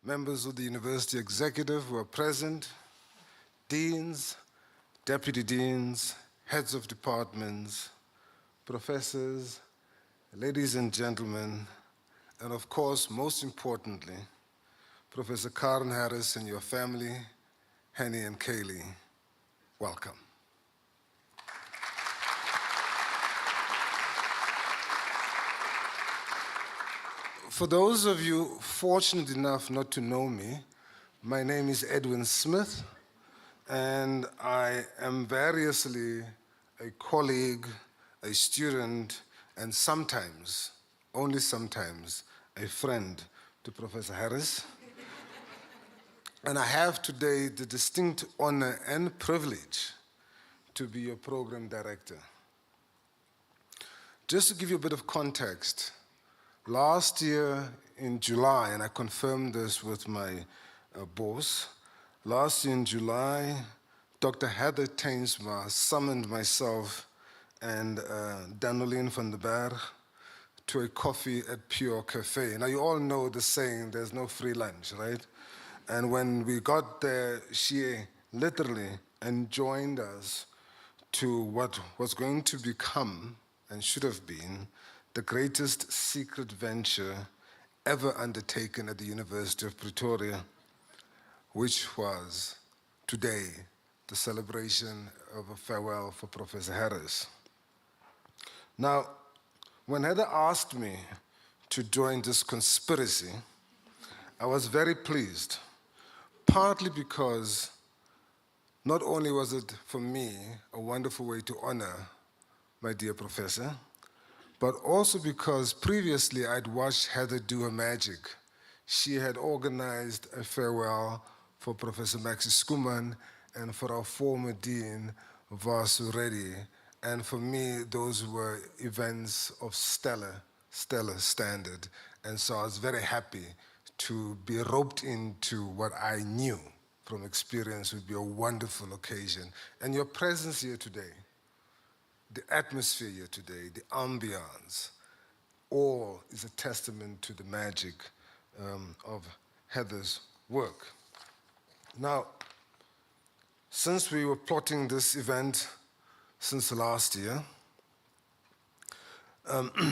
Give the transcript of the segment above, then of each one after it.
members of the university executive who are present, deans, deputy deans, heads of departments, professors, ladies and gentlemen, and of course, most importantly, Professor Karen Harris and your family, Henny and Kaylee, welcome. For those of you fortunate enough not to know me, my name is Edwin Smith, and I am variously a colleague, a student, and sometimes, only sometimes, a friend to Professor Harris. And I have today the distinct honor and privilege to be your program director. Just to give you a bit of context, last year in July, and I confirmed this with my boss, last year in July, Dr. Heather Tainsma summoned myself and Danolien van der Berg to a coffee at Pure Cafe. Now you all know the saying, there's no free lunch, right? And when we got there, she literally enjoined us to what was going to become, and should have been, the greatest secret venture ever undertaken at the University of Pretoria, which was today the celebration of a farewell for Professor Harris. Now, when Heather asked me to join this conspiracy, I was very pleased, partly because not only was it for me a wonderful way to honor my dear professor, but also because previously I'd watched Heather do her magic. She had organized a farewell for Professor Maxi Skuman and for our former dean, Vasu Reddy. And for me, those were events of stellar standard. And so I was very happy to be roped into what I knew from experience would be a wonderful occasion. And your presence here today, the atmosphere here today, the ambiance, all is a testament to the magic of Heather's work. Now, since we were plotting this event since last year,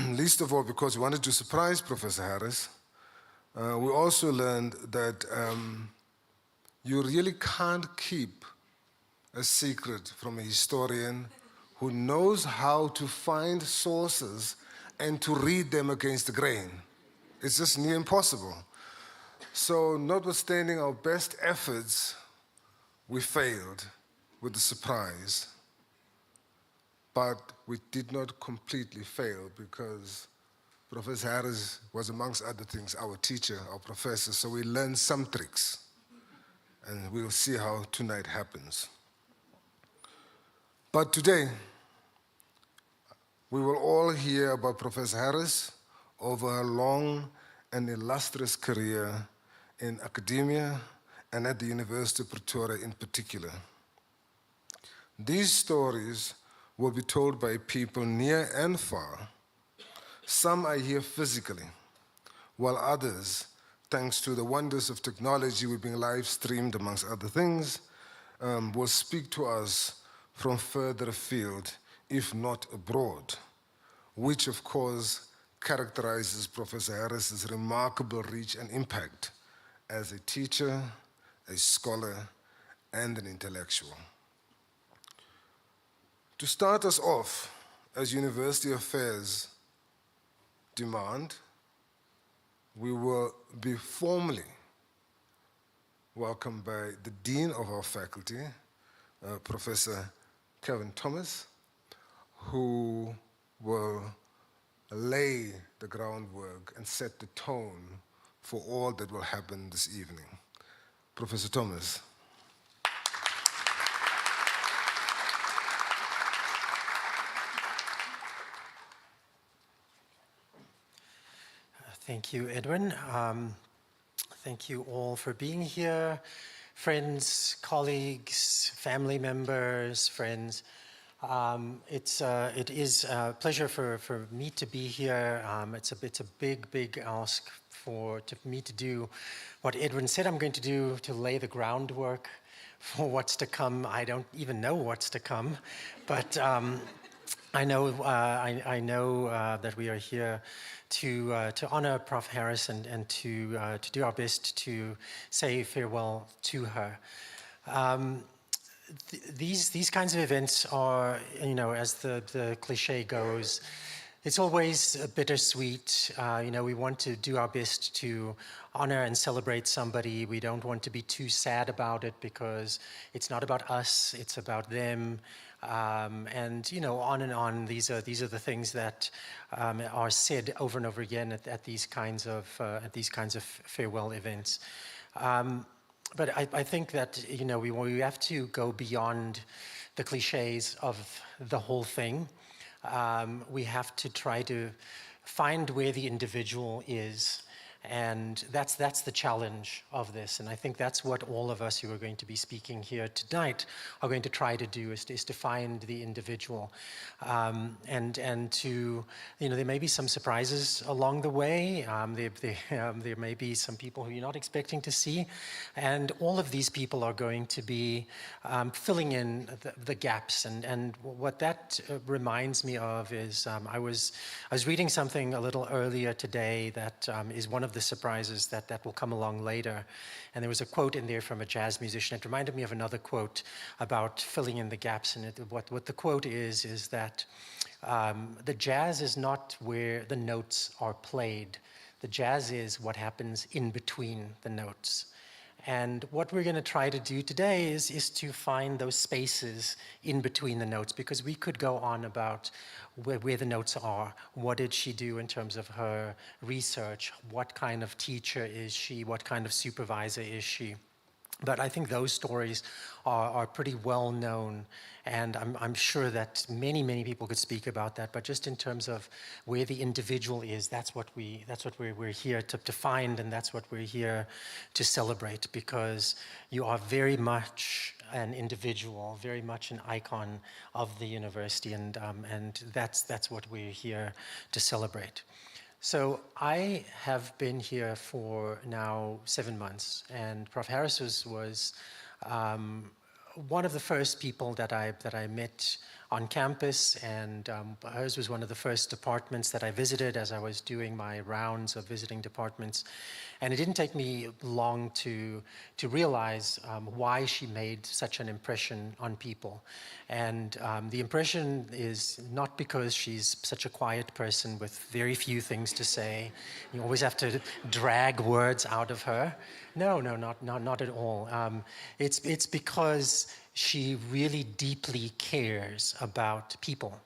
least of all because we wanted to surprise Professor Harris, we also learned that you really can't keep a secret from a historian who knows how to find sources and to read them against the grain. It's just near impossible. So notwithstanding our best efforts, we failed with the surprise. But we did not completely fail because Professor Harris was, amongst other things, our teacher, our professor, so we learned some tricks. And we'll see how tonight happens. But today, we will all hear about Professor Harris over her long and illustrious career in academia and at the University of Pretoria in particular. These stories will be told by people near and far. Some are here physically, while others, thanks to the wonders of technology, we're being live streamed amongst other things, will speak to us from further afield, if not abroad, which of course characterizes Professor Harris's remarkable reach and impact as a teacher, a scholar, and an intellectual. To start us off, as university affairs demand, we will be formally welcomed by the Dean of our faculty, Professor Kevin Thomas, who will lay the groundwork and set the tone for all that will happen this evening. Professor Thomas. Thank you, Edwin. Thank you all for being here. Friends, colleagues, family members, friends. It is a pleasure for me to be here. It's a big ask for me to do what Edwin said I'm going to do, to lay the groundwork for what's to come. I don't even know what's to come, but I know that we are here to honor Prof. Harris and to do our best to say farewell to her. These kinds of events are, as the cliche goes, it's always bittersweet. We want to do our best to honor and celebrate somebody. We don't want to be too sad about it because it's not about us, it's about them. And on and on. These are the things that are said over and over again at these kinds of farewell events. But I think that we have to go beyond the cliches of the whole thing. We have to try to find where the individual is, and that's the challenge of this. And I think that's what all of us who are going to be speaking here tonight are going to try to do, is to find the individual, and to there may be some surprises along the way. There may be some people who you're not expecting to see, and all of these people are going to be filling in the gaps. And what that reminds me of is I was reading something a little earlier today that is one of the surprises that will come along later. And there was a quote in there from a jazz musician. It reminded me of another quote about filling in the gaps. And what the quote is that the jazz is not where the notes are played. The jazz is what happens in between the notes. And what we're going to try to do today is to find those spaces in between the notes, because we could go on about where the notes are. What did she do in terms of her research? What kind of teacher is she? What kind of supervisor is she? But I think those stories are pretty well known, and I'm sure that many people could speak about that. But just in terms of where the individual is, that's what we're here to find, and that's what we're here to celebrate, because you are very much an individual, very much an icon of the university, and that's what we're here to celebrate. So I have been here for now 7 months, and Prof. Harris was one of the first people that I met on campus, and hers was one of the first departments that I visited as I was doing my rounds of visiting departments. And it didn't take me long to realize why she made such an impression on people. And the impression is not because she's such a quiet person with very few things to say. You always have to drag words out of her. No, not at all. It's because she really deeply cares about people.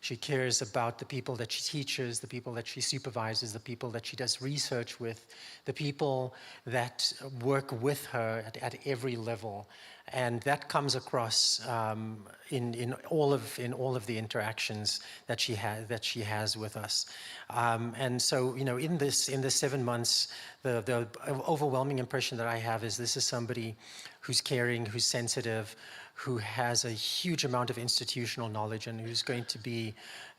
She cares about the people that she teaches, the people that she supervises, the people that she does research with, the people that work with her at every level. And that comes across in all of the interactions that she has with us. And so, in this 7 months, the overwhelming impression that I have is this is somebody who's caring, who's sensitive, who has a huge amount of institutional knowledge, and who's going to be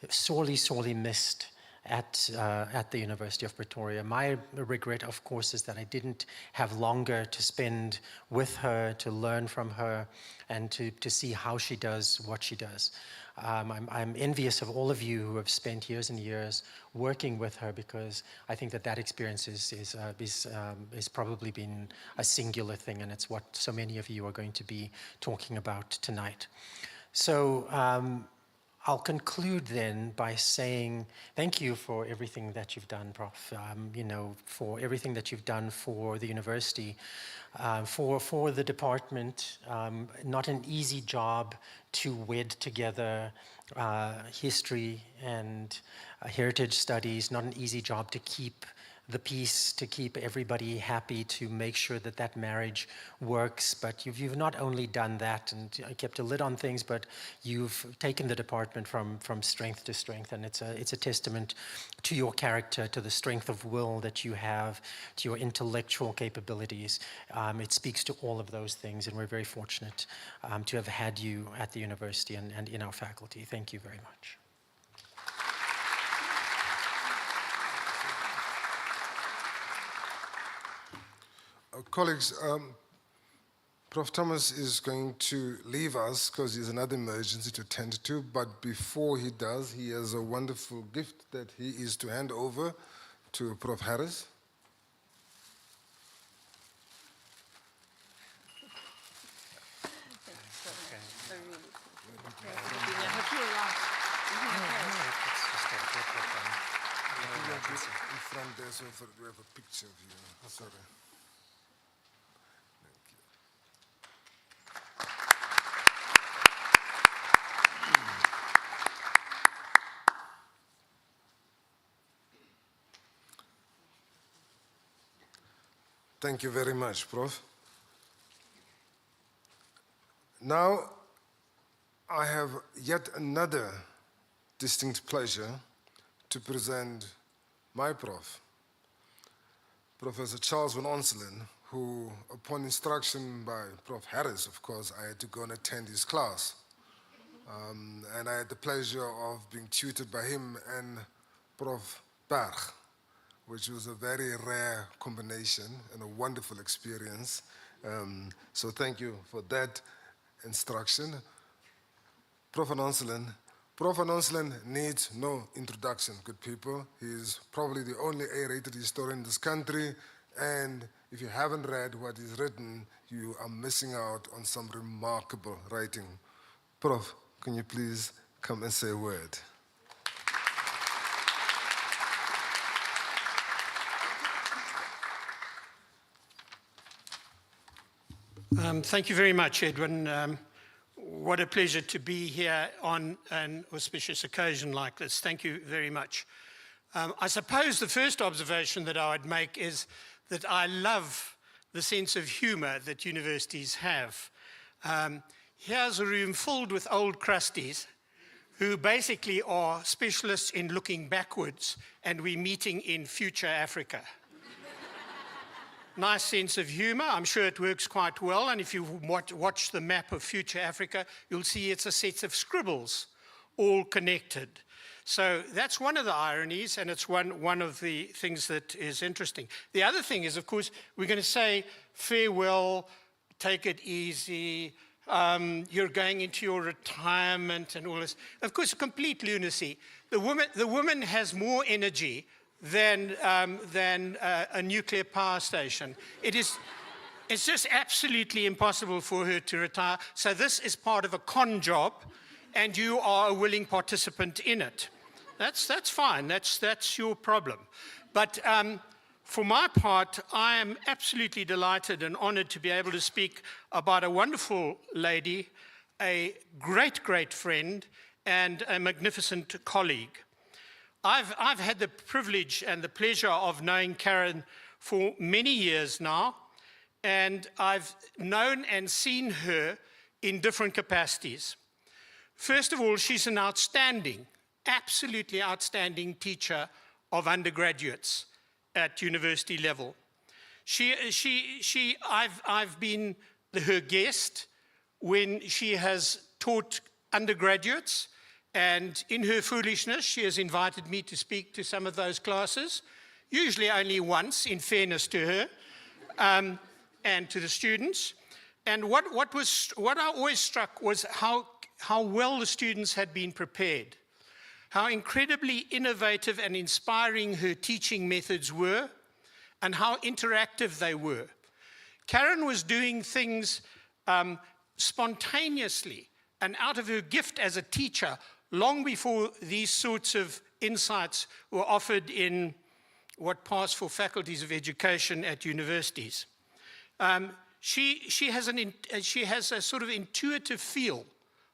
sorely missed at the University of Pretoria. My regret, of course, is that I didn't have longer to spend with her, to learn from her, and to see how she does what she does. I'm envious of all of you who have spent years and years working with her, because I think that experience is probably been a singular thing, and it's what so many of you are going to be talking about tonight. So I'll conclude then by saying thank you for everything that you've done, Prof. For everything that you've done for the university, for the department. Not an easy job to wed together history and heritage studies. Not an easy job to keep the peace, to keep everybody happy, to make sure that marriage works. But you've not only done that and kept a lid on things, but you've taken the department from strength to strength. And it's a testament to your character, to the strength of will that you have, to your intellectual capabilities. It speaks to all of those things, and we're very fortunate to have had you at the university and in our faculty. Thank you very much. Colleagues, Prof. Thomas is going to leave us because he has another emergency to attend to, but before he does, he has a wonderful gift that he is to hand over to Prof. Harris. In front there, so we have a picture of you. Sorry. Thank you very much, Prof. Now, I have yet another distinct pleasure to present my prof, Professor Charles van Onselen, who, upon instruction by Prof. Harris, of course, I had to go and attend his class. And I had the pleasure of being tutored by him and Prof. Berg, which was a very rare combination and a wonderful experience. So thank you for that instruction. Prof. van Onselen. Prof. van Onselen needs no introduction, good people. He's probably the only A-rated historian in this country, and if you haven't read what he's written, you are missing out on some remarkable writing. Prof, can you please come and say a word? Thank you very much, Edwin. What a pleasure to be here on an auspicious occasion like this. Thank you very much. I suppose the first observation that I would make is that I love the sense of humor that universities have. Here's a room filled with old crusties who basically are specialists in looking backwards, and we're meeting in future Africa. Nice sense of humor. I'm sure it works quite well. And if you watch the map of future Africa, you'll see it's a set of scribbles, all connected. So that's one of the ironies, and it's one of the things that is interesting. The other thing is, of course, we're going to say farewell, take it easy, you're going into your retirement and all this. Of course, complete lunacy. The woman has more energy than a nuclear power station. It's just absolutely impossible for her to retire. So this is part of a con job, and you are a willing participant in it. That's fine. That's your problem. But for my part, I am absolutely delighted and honored to be able to speak about a wonderful lady, a great friend, and a magnificent colleague. I've had the privilege and the pleasure of knowing Karen for many years now, and I've known and seen her in different capacities. First of all, she's an outstanding, absolutely outstanding teacher of undergraduates at university level. I've been her guest when she has taught undergraduates, and in her foolishness, she has invited me to speak to some of those classes, usually only once, in fairness to her, and to the students. And what I always struck was how well the students had been prepared, how incredibly innovative and inspiring her teaching methods were, and how interactive they were. Karen was doing things spontaneously and out of her gift as a teacher long before these sorts of insights were offered in what pass for faculties of education at universities. She has a sort of intuitive feel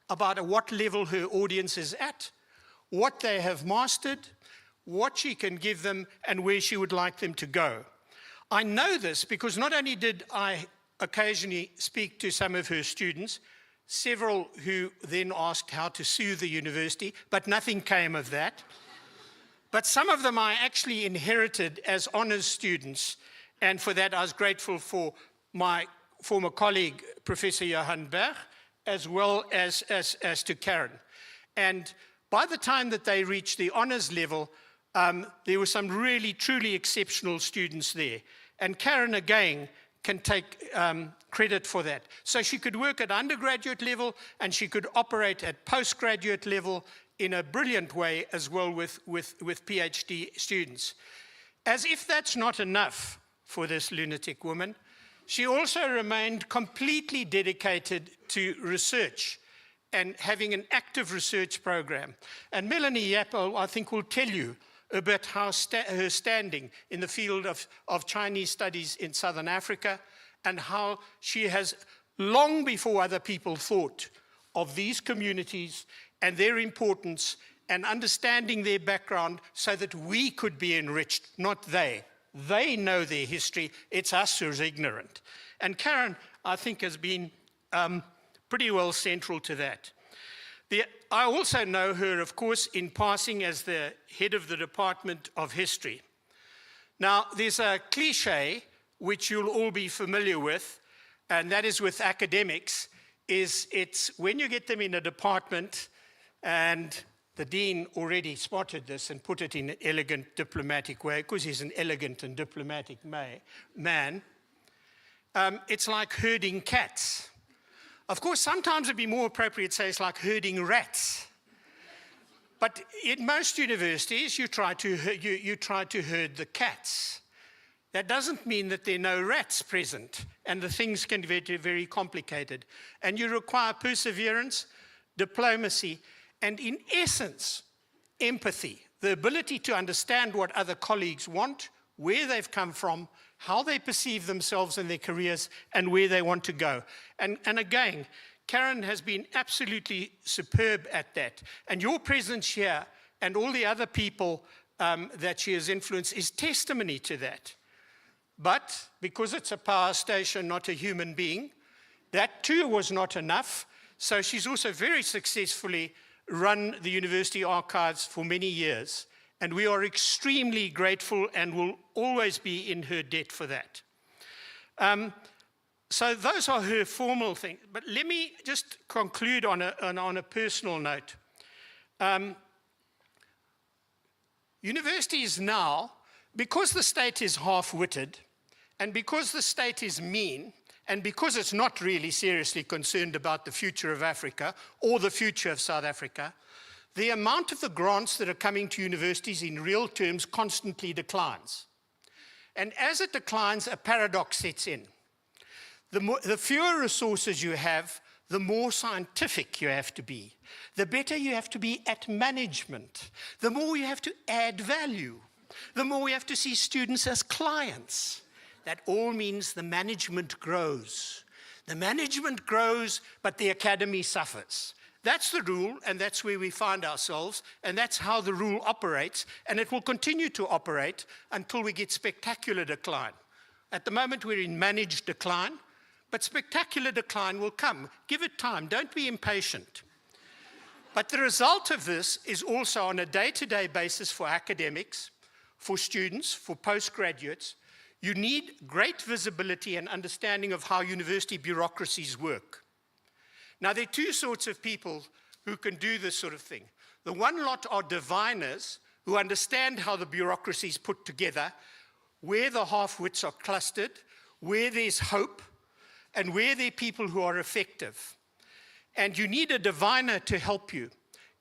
about at what level her audience is at, what they have mastered, what she can give them, and where she would like them to go. I know this because not only did I occasionally speak to some of her students, several who then asked how to sue the university, but nothing came of that. But some of them I actually inherited as honors students, and for that I was grateful for my former colleague, Professor Johan Berg, as well as to Karen. And by the time that they reached the honors level, there were some really, truly exceptional students there. And Karen, again, can take credit for that. So she could work at undergraduate level and she could operate at postgraduate level in a brilliant way as well with PhD students. As if that's not enough for this lunatic woman, she also remained completely dedicated to research and having an active research program. And Melanie Yappo, I think, will tell you about how her standing in the field of Chinese studies in Southern Africa, and how she has, long before other people thought of these communities and their importance and understanding their background so that we could be enriched, not they. They know their history, it's us who's ignorant. And Karen, I think, has been pretty well central to that. I also know her, of course, in passing as the head of the Department of History. Now, there's a cliche which you'll all be familiar with, and that is with academics, it's when you get them in a department, and the dean already spotted this and put it in an elegant, diplomatic way, because he's an elegant and diplomatic man, it's like herding cats. Of course, sometimes it'd be more appropriate to say it's like herding rats. But in most universities, you try to herd the cats. That doesn't mean that there are no rats present, and the things can be very, very complicated. And you require perseverance, diplomacy, and in essence, empathy, the ability to understand what other colleagues want, where they've come from, how they perceive themselves in their careers, and where they want to go. And again, Karen has been absolutely superb at that. And your presence here and all the other people that she has influenced is testimony to that. But because it's a power station, not a human being, that too was not enough. So she's also very successfully run the university archives for many years. And we are extremely grateful and will always be in her debt for that. So those are her formal things. But let me just conclude on a personal note. Universities now, because the state is half-witted, and because the state is mean, and because it's not really seriously concerned about the future of Africa or the future of South Africa, the amount of the grants that are coming to universities in real terms constantly declines. And as it declines, a paradox sets in. The fewer resources you have, the more scientific you have to be. The better you have to be at management. The more you have to add value. The more you have to see students as clients. That all means the management grows. The management grows, but the academy suffers. That's the rule, and that's where we find ourselves, and that's how the rule operates, and it will continue to operate until we get spectacular decline. At the moment, we're in managed decline, but spectacular decline will come. Give it time. Don't be impatient. But the result of this is also on a day-to-day basis for academics, for students, for postgraduates. You need great visibility and understanding of how university bureaucracies work. Now, there are two sorts of people who can do this sort of thing. The one lot are diviners who understand how the bureaucracy is put together, where the half-wits are clustered, where there's hope, and where there are people who are effective. And you need a diviner to help you.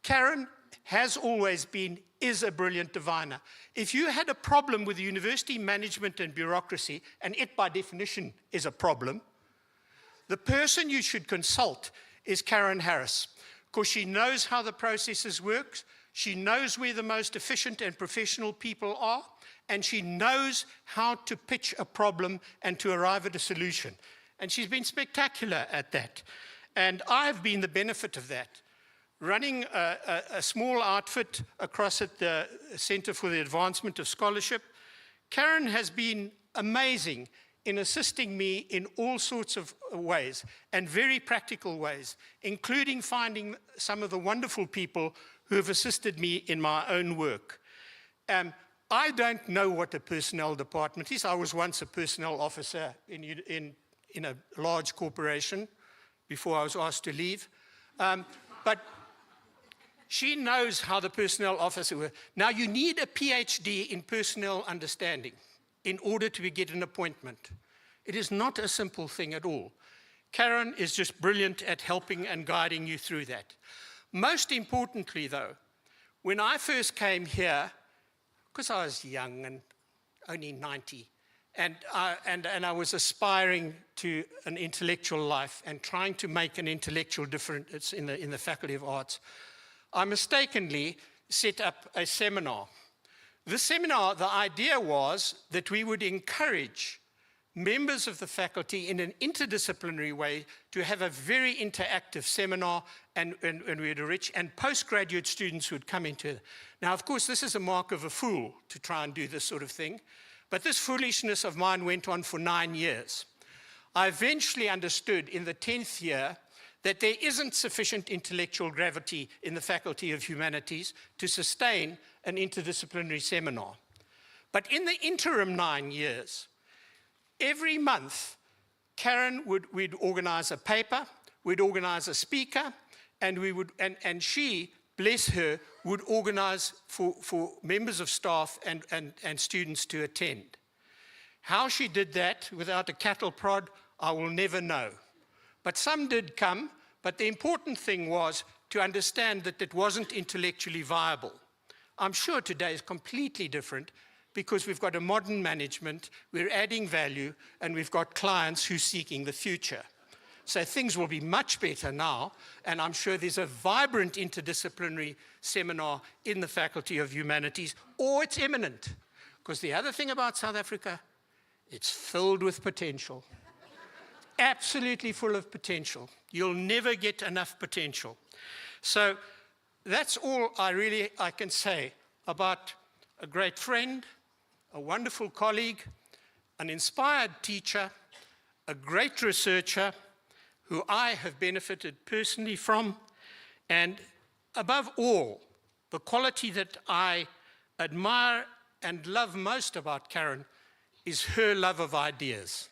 Karen has always been, is a brilliant diviner. If you had a problem with university management and bureaucracy, and it by definition is a problem, the person you should consult is Karen Harris, because she knows how the processes work, she knows where the most efficient and professional people are, and she knows how to pitch a problem and to arrive at a solution. And she's been spectacular at that. And I've been the benefit of that. Running a small outfit across at the Center for the Advancement of Scholarship, Karen has been amazing in assisting me in all sorts of ways, and very practical ways, including finding some of the wonderful people who have assisted me in my own work. I don't know what a personnel department is. I was once a personnel officer in a large corporation before I was asked to leave. But she knows how the personnel officer works. Now, you need a PhD in personnel understanding in order to get an appointment. It is not a simple thing at all. Karen is just brilliant at helping and guiding you through that. Most importantly, though, when I first came here, because I was young and only 90, and I was aspiring to an intellectual life and trying to make an intellectual difference in the Faculty of Arts, I mistakenly set up a seminar. This seminar, the idea was that we would encourage members of the faculty in an interdisciplinary way to have a very interactive seminar, and we had a rich, and postgraduate students would come into it. Now, of course, this is a mark of a fool to try and do this sort of thing, but this foolishness of mine went on for 9 years. I eventually understood in the 10th year that there isn't sufficient intellectual gravity in the Faculty of Humanities to sustain an interdisciplinary seminar. But in the interim 9 years, every month, we'd organize a paper, we'd organize a speaker, and she, bless her, would organize for members of staff and students to attend. How she did that without a cattle prod, I will never know. But some did come, but the important thing was to understand that it wasn't intellectually viable. I'm sure today is completely different, because we've got a modern management, we're adding value, and we've got clients who are seeking the future. So things will be much better now, and I'm sure there's a vibrant interdisciplinary seminar in the Faculty of Humanities, or it's imminent. Because the other thing about South Africa, it's filled with potential. Absolutely full of potential. You'll never get enough potential. So that's all I can say about a great friend, a wonderful colleague, an inspired teacher, a great researcher who I have benefited personally from, and above all, the quality that I admire and love most about Karen is her love of ideas.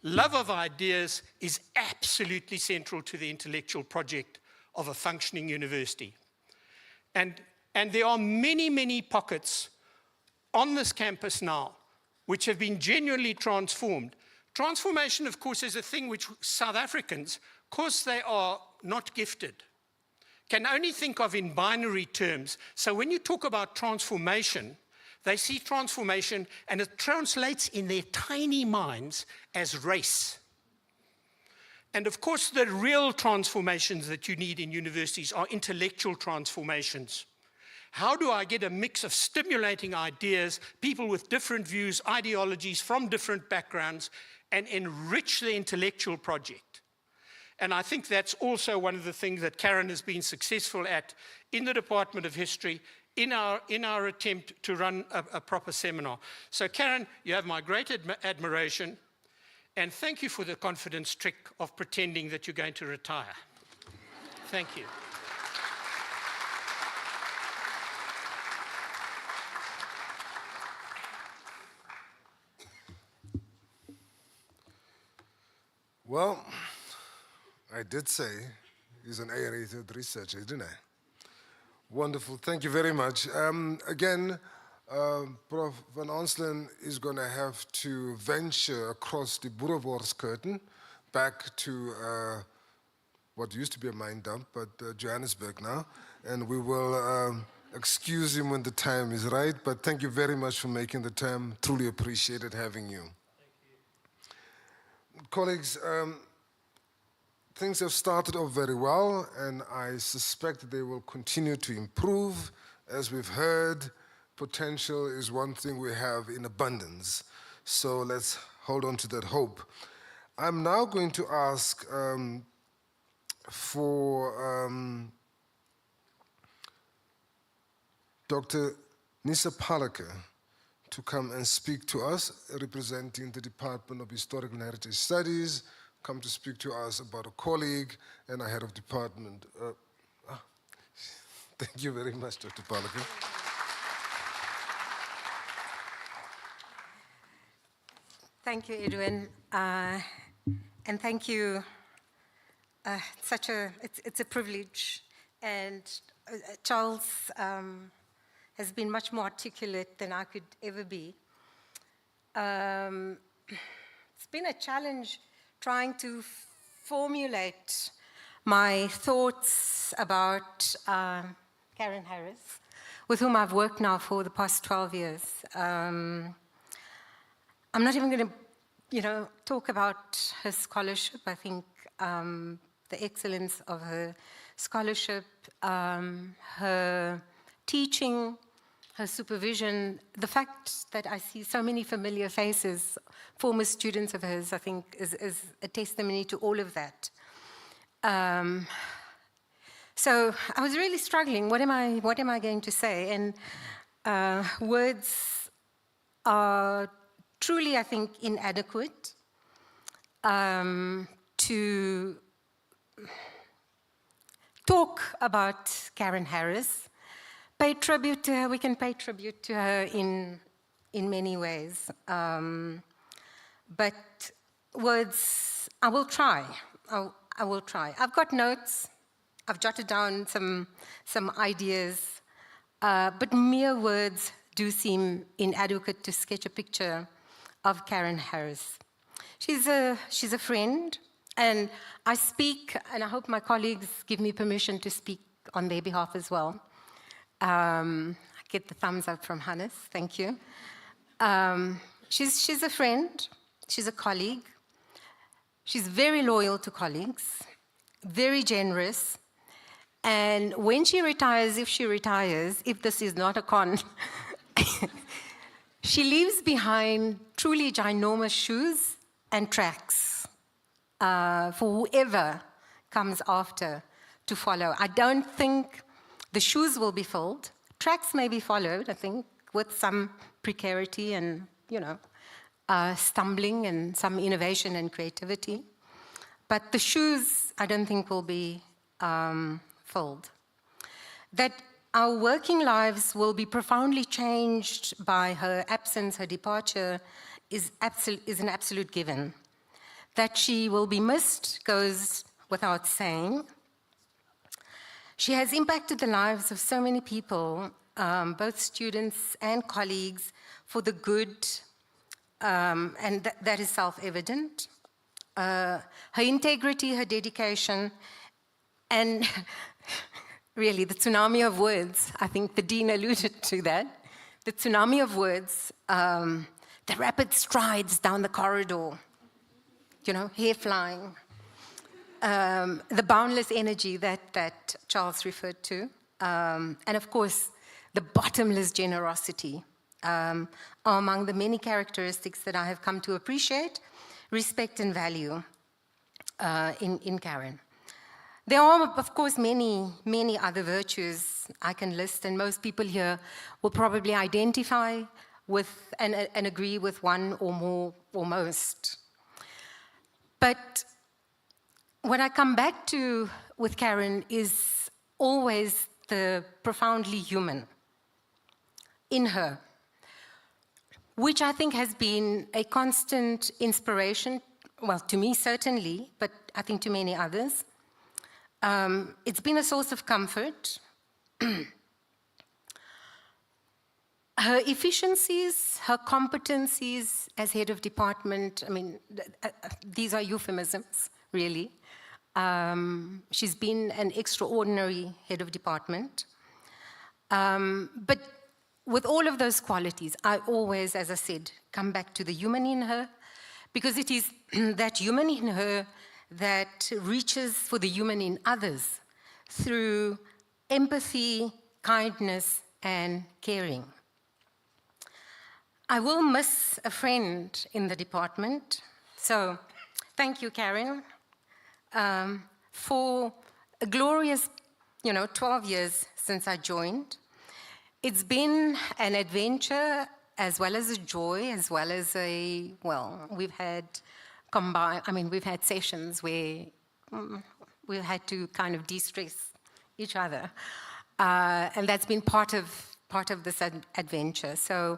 Love of ideas is absolutely central to the intellectual project of a functioning university. And there are many, many pockets on this campus now which have been genuinely transformed. Transformation, of course, is a thing which South Africans, because they are not gifted, can only think of in binary terms. So when you talk about transformation, they see transformation and it translates in their tiny minds as race. And of course, the real transformations that you need in universities are intellectual transformations. How do I get a mix of stimulating ideas, people with different views, ideologies from different backgrounds, and enrich the intellectual project? And I think that's also one of the things that Karen has been successful at in the Department of History, in our attempt to run a proper seminar. So Karen, you have my great admiration, and thank you for the confidence trick of pretending that you're going to retire. Thank you. Well, I did say he's an A-rated researcher, didn't I? Wonderful, thank you very much. Again, Prof. Van Onselen is going to have to venture across the Boereborgs curtain back to what used to be a mine dump, but Johannesburg now, and we will excuse him when the time is right, but thank you very much for making the time. Truly appreciated having you. Colleagues, things have started off very well, and I suspect they will continue to improve. As we've heard, potential is one thing we have in abundance. So let's hold on to that hope. I'm now going to ask for Dr. Nisa Palake to come and speak to us, representing the Department of Historical and Heritage Studies, come to speak to us about a colleague and a head of department. Thank you very much, Dr. Palake. Thank you, Edwin, and thank you. It's a privilege, and Charles has been much more articulate than I could ever be. it's been a challenge trying to formulate my thoughts about Karen Harris, with whom I've worked now for the past 12 years. I'm not even going to, talk about her scholarship. I think the excellence of her scholarship, her teaching, her supervision, the fact that I see so many familiar faces, former students of hers, I think is a testimony to all of that. So I was really struggling. What am I going to say? And words are truly, I think, inadequate to talk about Karen Harris. Pay tribute to her. We can pay tribute to her in many ways. But words, I will try. I will try. I've got notes. I've jotted down some ideas. But mere words do seem inadequate to sketch a picture of Karen Harris. She's a friend, and I speak, and I hope my colleagues give me permission to speak on their behalf as well. I get the thumbs up from Hannes, thank you. She's a friend, she's a colleague. She's very loyal to colleagues, very generous. And when she retires, if this is not a con, she leaves behind truly ginormous shoes and tracks for whoever comes after to follow. I don't think the shoes will be filled. Tracks may be followed, I think, with some precarity and, stumbling and some innovation and creativity. But the shoes, I don't think, will be filled. That our working lives will be profoundly changed by her absence, her departure, is an absolute given. That she will be missed goes without saying. She has impacted the lives of so many people, both students and colleagues, for the good, and that is self-evident. Her integrity, her dedication, and really the tsunami of words, I think the Dean alluded to that, the tsunami of words, the rapid strides down the corridor, hair flying, the boundless energy that Charles referred to, and of course, the bottomless generosity are among the many characteristics that I have come to appreciate, respect, and value in Karen. There are, of course, many, many other virtues I can list, and most people here will probably identify with and agree with one or more or most. But what I come back to with Karen is always the profoundly human in her, which I think has been a constant inspiration, well, to me certainly, but I think to many others. It's been a source of comfort. Her efficiencies, her competencies as head of department, these are euphemisms, really. She's been an extraordinary head of department. But with all of those qualities, I always, as I said, come back to the human in her, because it is that human in her that reaches for the human in others through empathy, kindness, and caring. I will miss a friend in the department, so thank you, Karen, for a glorious, 12 years since I joined. It's been an adventure as well as a joy, as well as we've had we've had sessions where we've had to kind of de-stress each other. And that's been part of this adventure. So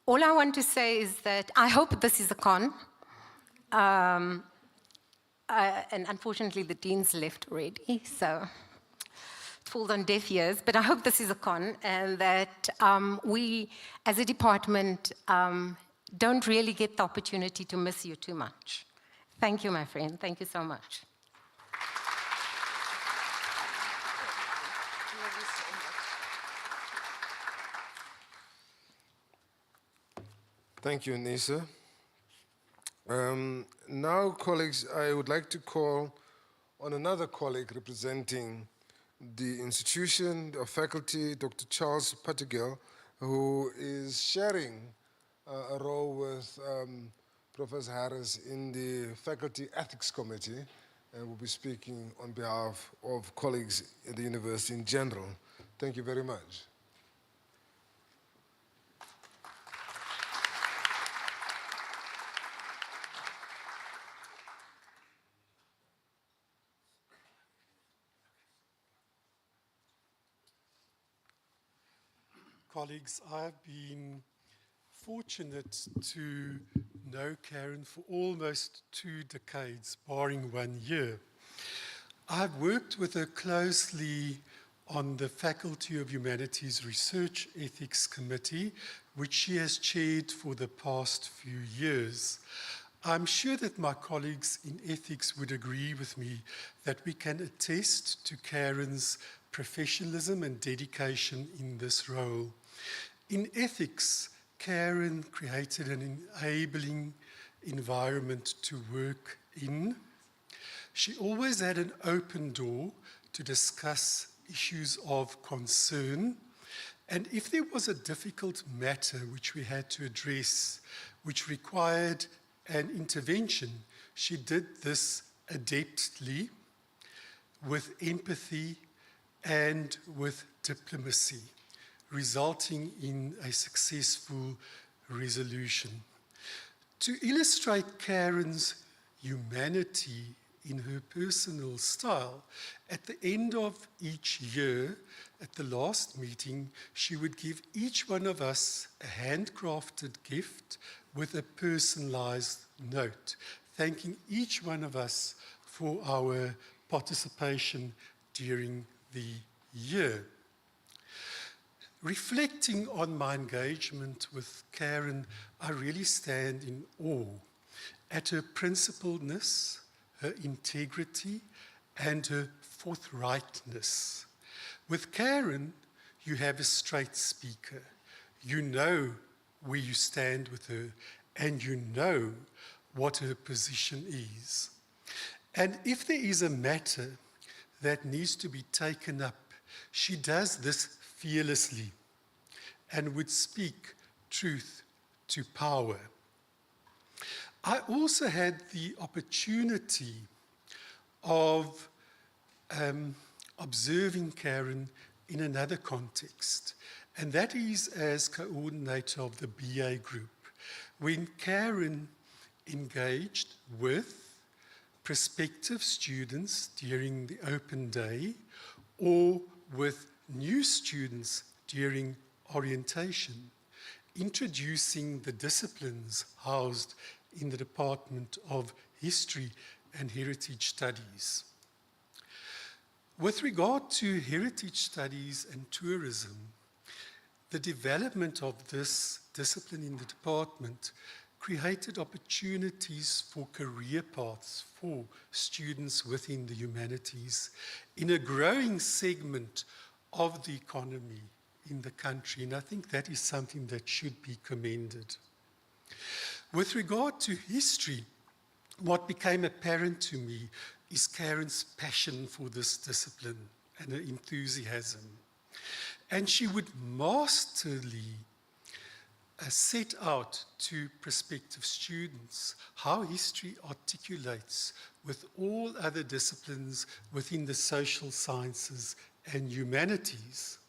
all I want to say is that I hope this is a con. And unfortunately, the dean's left already, so it falls on deaf ears. But I hope this is a con, and that we, as a department, don't really get the opportunity to miss you too much. Thank you, my friend. Thank you so much. Thank you, Nisa. Now, colleagues, I would like to call on another colleague representing the institution of faculty, Dr. Charles Patigel, who is sharing a role with Professor Harris in the Faculty Ethics Committee, and will be speaking on behalf of colleagues at the university in general. Thank you very much. Colleagues, I've been fortunate to know Karen for almost 2 decades, barring 1 year. I've worked with her closely on the Faculty of Humanities Research Ethics Committee, which she has chaired for the past few years. I'm sure that my colleagues in ethics would agree with me that we can attest to Karen's professionalism and dedication in this role. In ethics, Karen created an enabling environment to work in. She always had an open door to discuss issues of concern, and if there was a difficult matter which we had to address, which required an intervention, she did this adeptly, with empathy and with diplomacy, resulting in a successful resolution. To illustrate Karen's humanity in her personal style, at the end of each year, at the last meeting, she would give each one of us a handcrafted gift with a personalized note, thanking each one of us for our participation during the year. Reflecting on my engagement with Karen, I really stand in awe at her principledness, her integrity, and her forthrightness. With Karen, you have a straight speaker. You know where you stand with her, and you know what her position is. And if there is a matter that needs to be taken up, she does this fearlessly and would speak truth to power. I also had the opportunity of observing Karen in another context, and that is as coordinator of the BA group, when Karen engaged with prospective students during the open day or with new students during orientation, introducing the disciplines housed in the Department of History and Heritage Studies. With regard to heritage studies and tourism, the development of this discipline in the department created opportunities for career paths for students within the humanities in a growing segment of the economy in the country, and I think that is something that should be commended. With regard to history, what became apparent to me is Karen's passion for this discipline and her enthusiasm. And she would masterly set out to prospective students how history articulates with all other disciplines within the social sciences and humanities.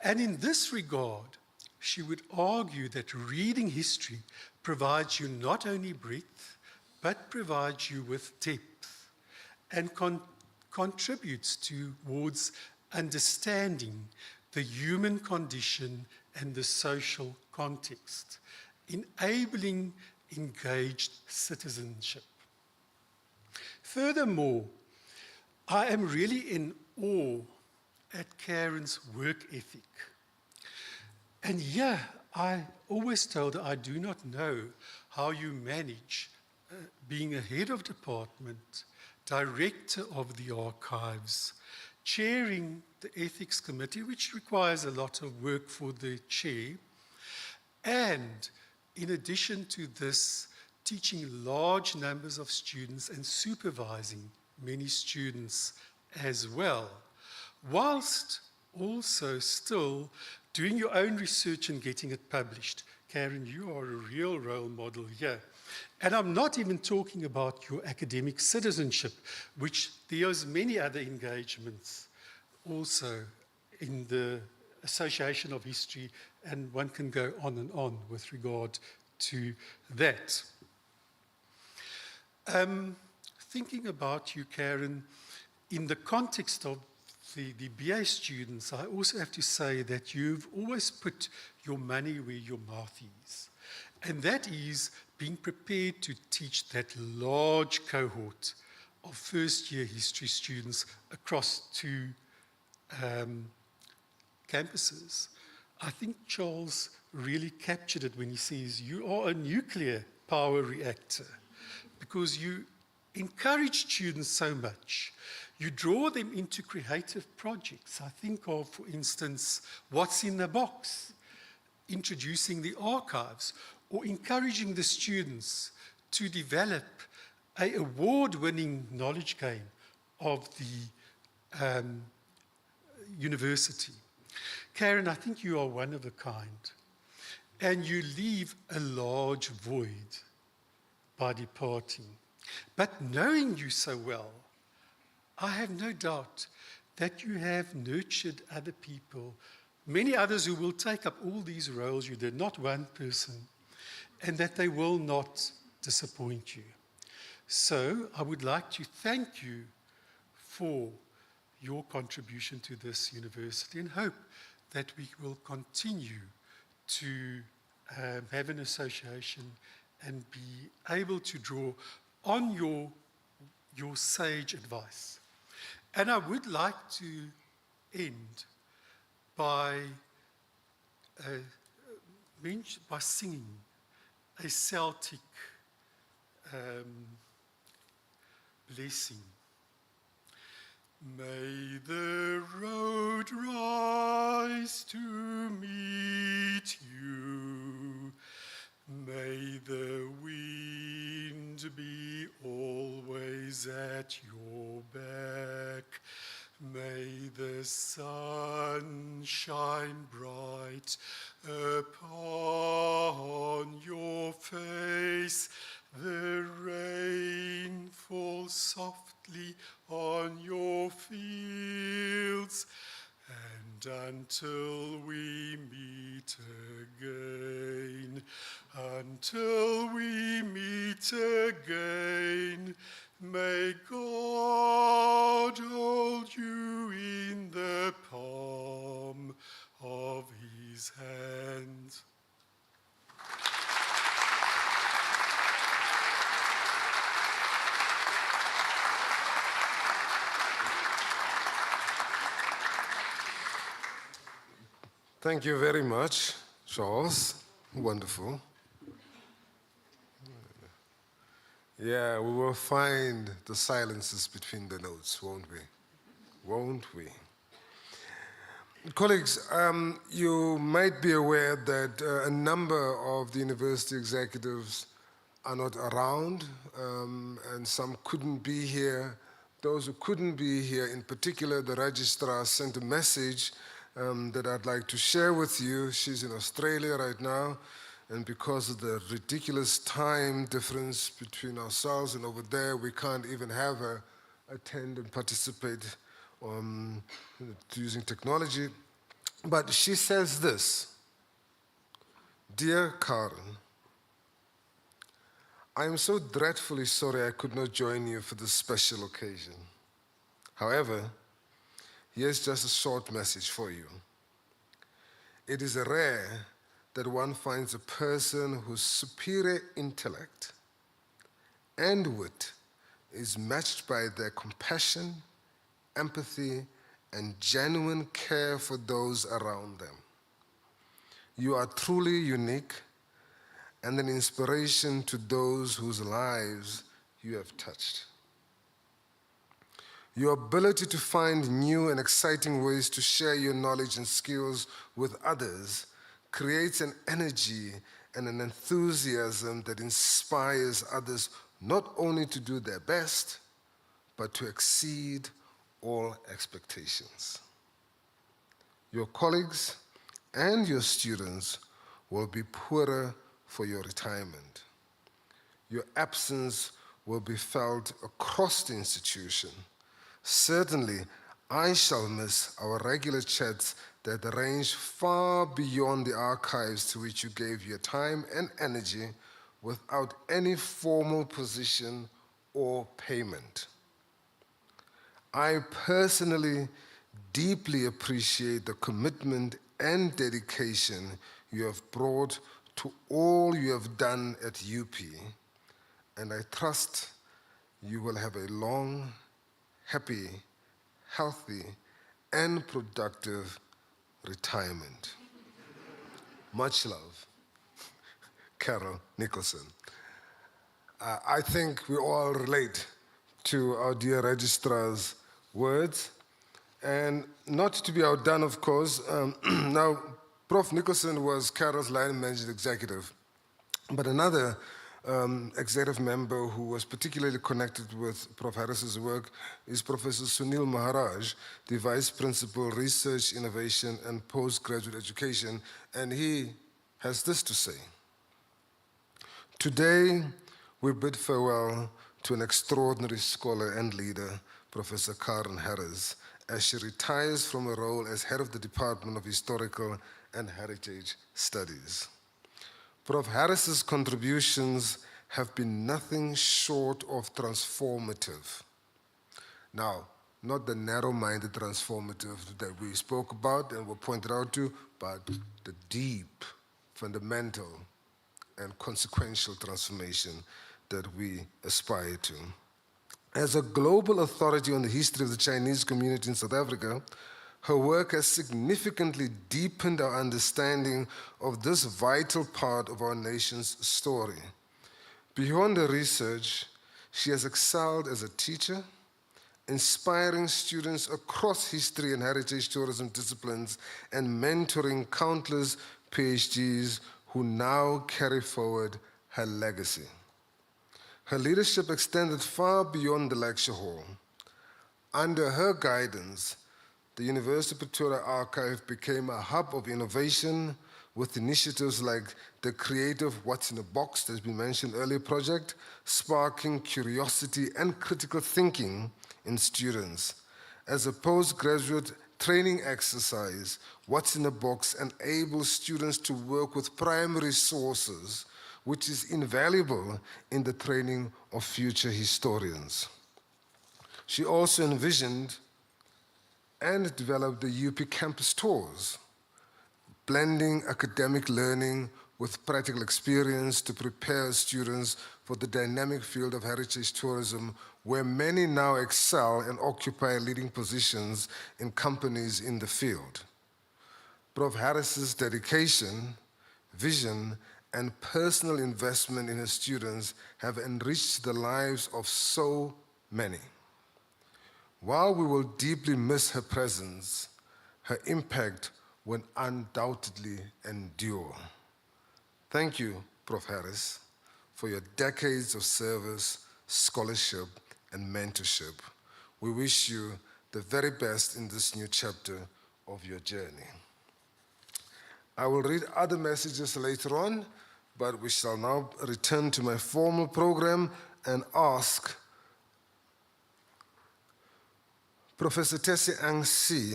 And in this regard, she would argue that reading history provides you not only breadth, but provides you with depth and contributes towards understanding the human condition and the social context, enabling engaged citizenship. Furthermore, I am really in awe at Karen's work ethic. And here I always told her I do not know how you manage being a head of department, director of the archives, chairing the ethics committee, which requires a lot of work for the chair, and in addition to this, teaching large numbers of students and supervising many students as well, whilst also still doing your own research and getting it published. Karen, you are a real role model here. And I'm not even talking about your academic citizenship, which there's many other engagements also in the Association of History, and one can go on and on with regard to that. Thinking about you, Karen, in the context of the BA students, I also have to say that you've always put your money where your mouth is. And that is being prepared to teach that large cohort of first-year history students across two campuses. I think Charles really captured it when he says, you are a nuclear power reactor, because you encourage students so much. You draw them into creative projects. I think of, for instance, What's in the Box, introducing the archives, or encouraging the students to develop an award-winning knowledge game of the university. Karen, I think you are one of a kind, and you leave a large void by departing. But knowing you so well, I have no doubt that you have nurtured other people, many others who will take up all these roles you did, not one person, and that they will not disappoint you. So I would like to thank you for your contribution to this university and hope that we will continue to have an association and be able to draw on your sage advice. And I would like to end by singing a Celtic blessing. May the road rise to meet you. May the wind be always at your back. May the sun shine bright upon your face. The rain fall softly on your fields. And until we meet again, may God hold you in the palm of his hand. Thank you very much, Charles. Wonderful. Yeah, we will find the silences between the notes, won't we? Won't we? Colleagues, you might be aware that a number of the university executives are not around, and some couldn't be here. Those who couldn't be here, in particular, the registrar sent a message that I'd like to share with you. She's in Australia right now, and because of the ridiculous time difference between ourselves and over there, we can't even have her attend and participate using technology. But she says this: Dear Karen, I am so dreadfully sorry I could not join you for this special occasion. However, here's just a short message for you. It is rare that one finds a person whose superior intellect and wit is matched by their compassion, empathy, and genuine care for those around them. You are truly unique and an inspiration to those whose lives you have touched. Your ability to find new and exciting ways to share your knowledge and skills with others creates an energy and an enthusiasm that inspires others not only to do their best, but to exceed all expectations. Your colleagues and your students will be poorer for your retirement. Your absence will be felt across the institution. Certainly, I shall miss our regular chats that range far beyond the archives to which you gave your time and energy without any formal position or payment. I personally deeply appreciate the commitment and dedication you have brought to all you have done at UP, and I trust you will have a long, happy, healthy, and productive retirement. Much love, Carol Nicholson. I think we all relate to our dear registrar's words, and not to be outdone, of course. Now, Prof. Nicholson was Carol's line managing executive, but another executive member who was particularly connected with Prof. Harris's work is Professor Sunil Maharaj, the Vice Principal, Research, Innovation, and Postgraduate Education, and he has this to say. Today, we bid farewell to an extraordinary scholar and leader, Professor Karen Harris, as she retires from her role as head of the Department of Historical and Heritage Studies. Prof. Harris's contributions have been nothing short of transformative. Now, not the narrow-minded transformative that we spoke about and were pointed out to, but the deep, fundamental, and consequential transformation that we aspire to. As a global authority on the history of the Chinese community in South Africa, her work has significantly deepened our understanding of this vital part of our nation's story. Beyond her research, she has excelled as a teacher, inspiring students across history and heritage tourism disciplines and mentoring countless PhDs who now carry forward her legacy. Her leadership extended far beyond the lecture hall. Under her guidance, the University of Pretoria Archive became a hub of innovation with initiatives like the creative What's in a Box that's been mentioned earlier project, sparking curiosity and critical thinking in students. As a postgraduate training exercise, What's in a Box enables students to work with primary sources, which is invaluable in the training of future historians. She also envisioned and developed the UP campus tours, blending academic learning with practical experience to prepare students for the dynamic field of heritage tourism, where many now excel and occupy leading positions in companies in the field. Prof. Harris's dedication, vision, and personal investment in her students have enriched the lives of so many. While we will deeply miss her presence, her impact will undoubtedly endure. Thank you, Prof. Harris, for your decades of service, scholarship, and mentorship. We wish you the very best in this new chapter of your journey. I will read other messages later on, but we shall now return to my formal program and ask Professor Tessie Ang Si,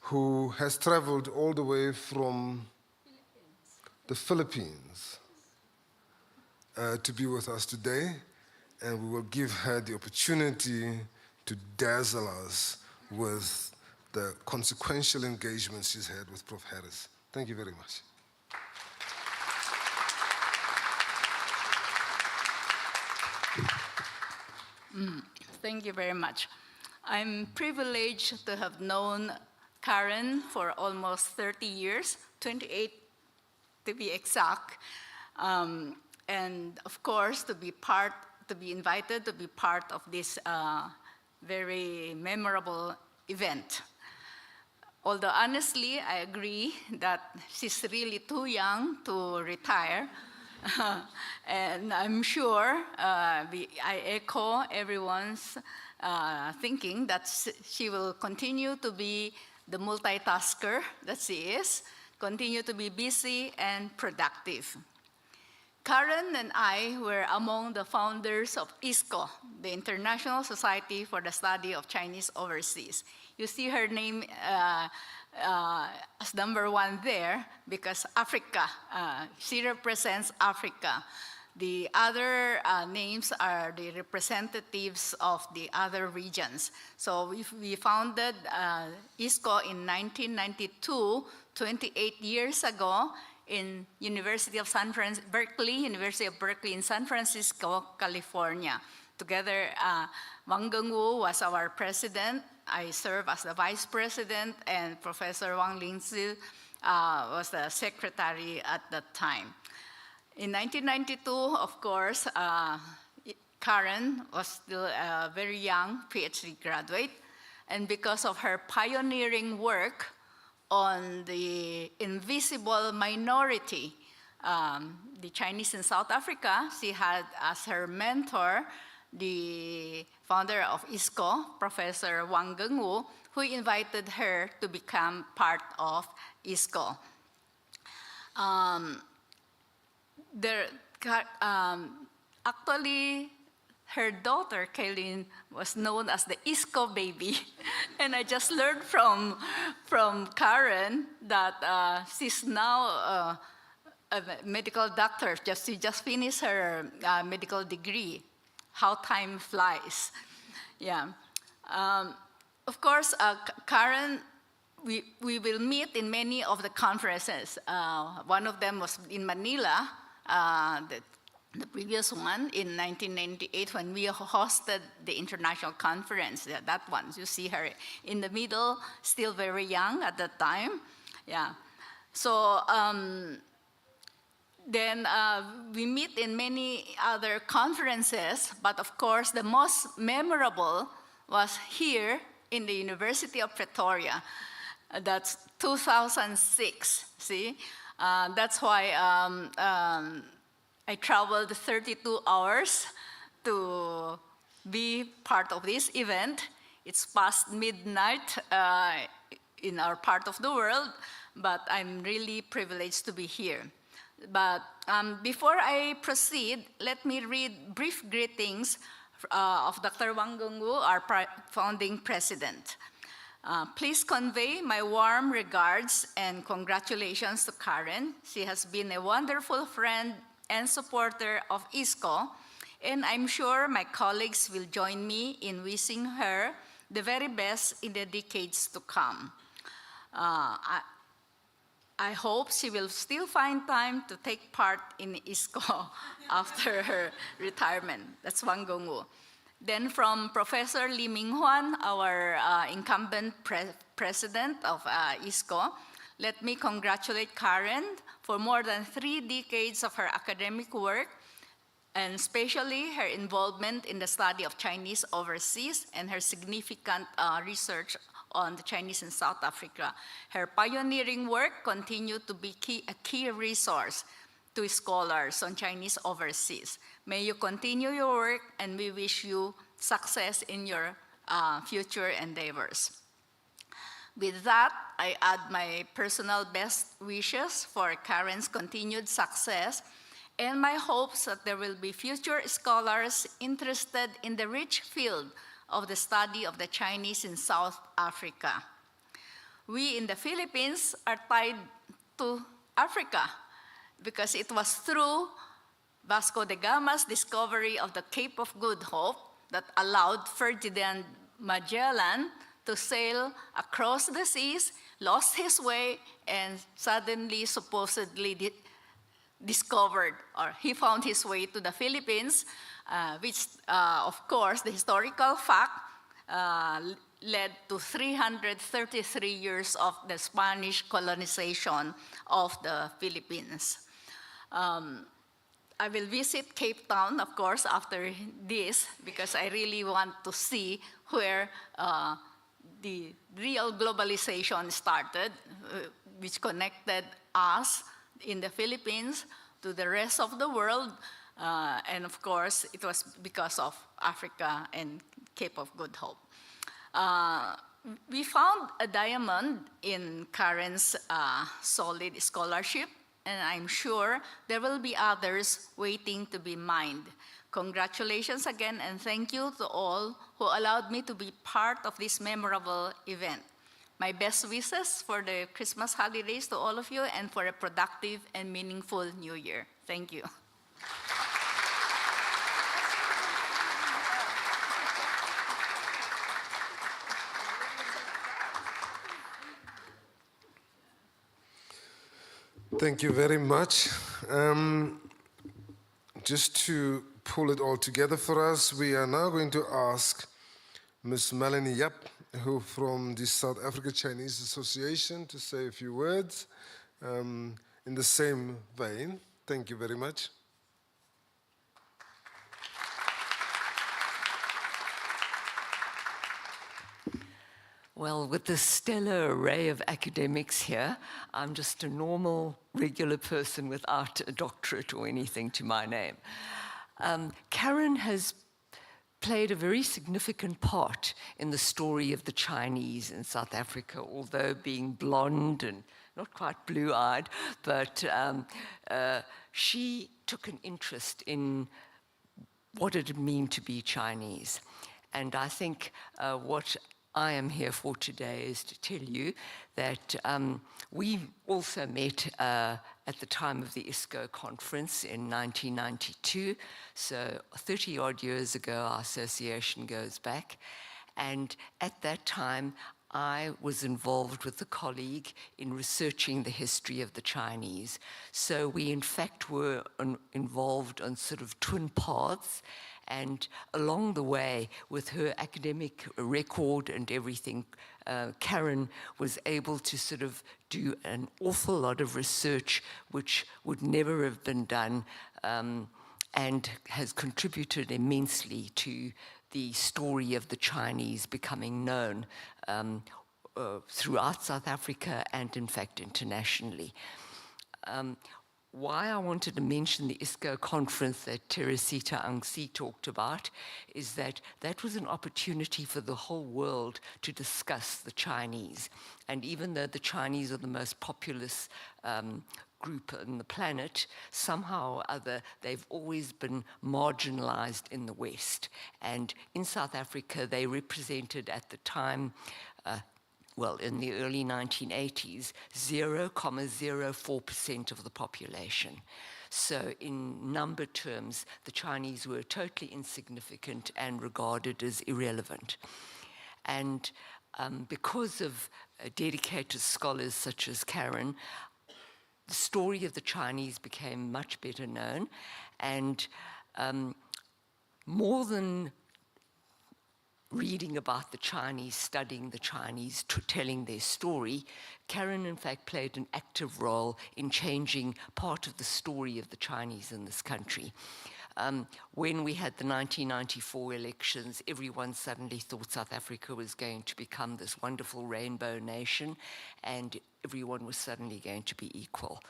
who has traveled all the way from the Philippines to be with us today, and we will give her the opportunity to dazzle us with the consequential engagement she's had with Prof. Harris. Thank you very much. Thank you very much. I'm privileged to have known Karen for almost 30 years, 28 to be exact. And of course, to be invited to be part of this very memorable event. Although honestly, I agree that she's really too young to retire. And I'm sure I echo everyone's thinking that she will continue to be the multitasker that she is, continue to be busy and productive. Karen and I were among the founders of ISCO, the International Society for the Study of Chinese Overseas. You see her name as number 1 there because Africa, she represents Africa. The other names are the representatives of the other regions. So we founded ISCO in 1992, 28 years ago, in University of Berkeley in San Francisco, California. Together, Wang Gengwu was our president. I served as the vice president, and Professor Wang Lingzi was the secretary at that time. In 1992, of course, Karen was still a very young PhD graduate, and because of her pioneering work on the invisible minority, the Chinese in South Africa, she had as her mentor the founder of ISCO, Professor Wang Gengwu, who invited her to become part of ISCO. Actually, her daughter, Kaylin, was known as the ISCO baby. And I just learned from Karen that she's now a medical doctor. She just finished her medical degree. How time flies. Yeah. Of course, Karen, we will meet in many of the conferences. One of them was in Manila, the previous one in 1998 when we hosted the international conference. Yeah, that one, you see her in the middle, still very young at that time. Yeah. So then we meet in many other conferences, but of course the most memorable was here in the University of Pretoria. That's 2006, see? That's why I traveled 32 hours to be part of this event. It's past midnight in our part of the world, but I'm really privileged to be here. But before I proceed, let me read brief greetings of Dr. Wang Gengwu, our founding president. Please convey my warm regards and congratulations to Karen. She has been a wonderful friend and supporter of ISCO, and I'm sure my colleagues will join me in wishing her the very best in the decades to come. I hope she will still find time to take part in ISCO after her retirement. That's Wang Gengwu. Then from Professor Li Minghuan, our incumbent president of ISCO, let me congratulate Karen for more than 3 decades of her academic work, and especially her involvement in the study of Chinese overseas and her significant research on the Chinese in South Africa. Her pioneering work continued to be a key resource to scholars on Chinese overseas. May you continue your work, and we wish you success in your future endeavors. With that, I add my personal best wishes for Karen's continued success and my hopes that there will be future scholars interested in the rich field of the study of the Chinese in South Africa. We in the Philippines are tied to Africa because it was through Vasco da Gama's discovery of the Cape of Good Hope that allowed Ferdinand Magellan to sail across the seas, lost his way, and suddenly, supposedly discovered, or he found his way to the Philippines, which, of course, the historical fact led to 333 years of the Spanish colonization of the Philippines. I will visit Cape Town, of course, after this, because I really want to see where the real globalization started, which connected us in the Philippines to the rest of the world. And of course, it was because of Africa and Cape of Good Hope. We found a diamond in Karen's solid scholarship, and I'm sure there will be others waiting to be mined. Congratulations again, and thank you to all who allowed me to be part of this memorable event. My best wishes for the Christmas holidays to all of you and for a productive and meaningful New Year. Thank you. Thank you very much. Just to pull it all together for us, we are now going to ask Ms. Melanie Yap, who from the South Africa Chinese Association, to say a few words in the same vein. Thank you very much. Well, with this stellar array of academics here, I'm just a normal, regular person without a doctorate or anything to my name. Karen has played a very significant part in the story of the Chinese in South Africa, although being blonde and not quite blue-eyed, but she took an interest in what it meant to be Chinese. And I think what I am here for today is to tell you that we also met at the time of the ISCO conference in 1992. So 30-odd years ago, our association goes back. And at that time, I was involved with a colleague in researching the history of the Chinese. So we, in fact, were involved on sort of twin paths. And along the way, with her academic record and everything, Karen was able to sort of do an awful lot of research which would never have been done, and has contributed immensely to the story of the Chinese becoming known throughout South Africa and, in fact, internationally. Why I wanted to mention the ISCO conference that Teresita Angsi talked about is that that was an opportunity for the whole world to discuss the Chinese. And even though the Chinese are the most populous group on the planet, somehow or other, they've always been marginalized in the West. And in South Africa, they represented at the time, well, in the early 1980s, 0.04% of the population. So in number terms, the Chinese were totally insignificant and regarded as irrelevant. And because of dedicated scholars such as Karen, the story of the Chinese became much better known. And more than reading about the Chinese, studying the Chinese, telling their story, Karen, in fact, played an active role in changing part of the story of the Chinese in this country. When we had the 1994 elections, everyone suddenly thought South Africa was going to become this wonderful rainbow nation, and everyone was suddenly going to be equal.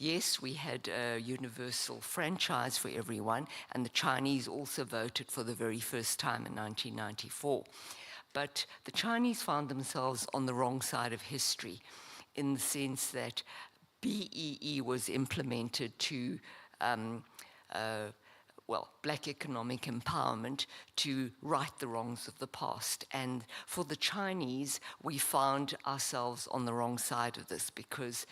Yes, we had a universal franchise for everyone, and the Chinese also voted for the very first time in 1994. But the Chinese found themselves on the wrong side of history, in the sense that BEE was implemented to, black economic empowerment, to right the wrongs of the past. And for the Chinese, we found ourselves on the wrong side of this, because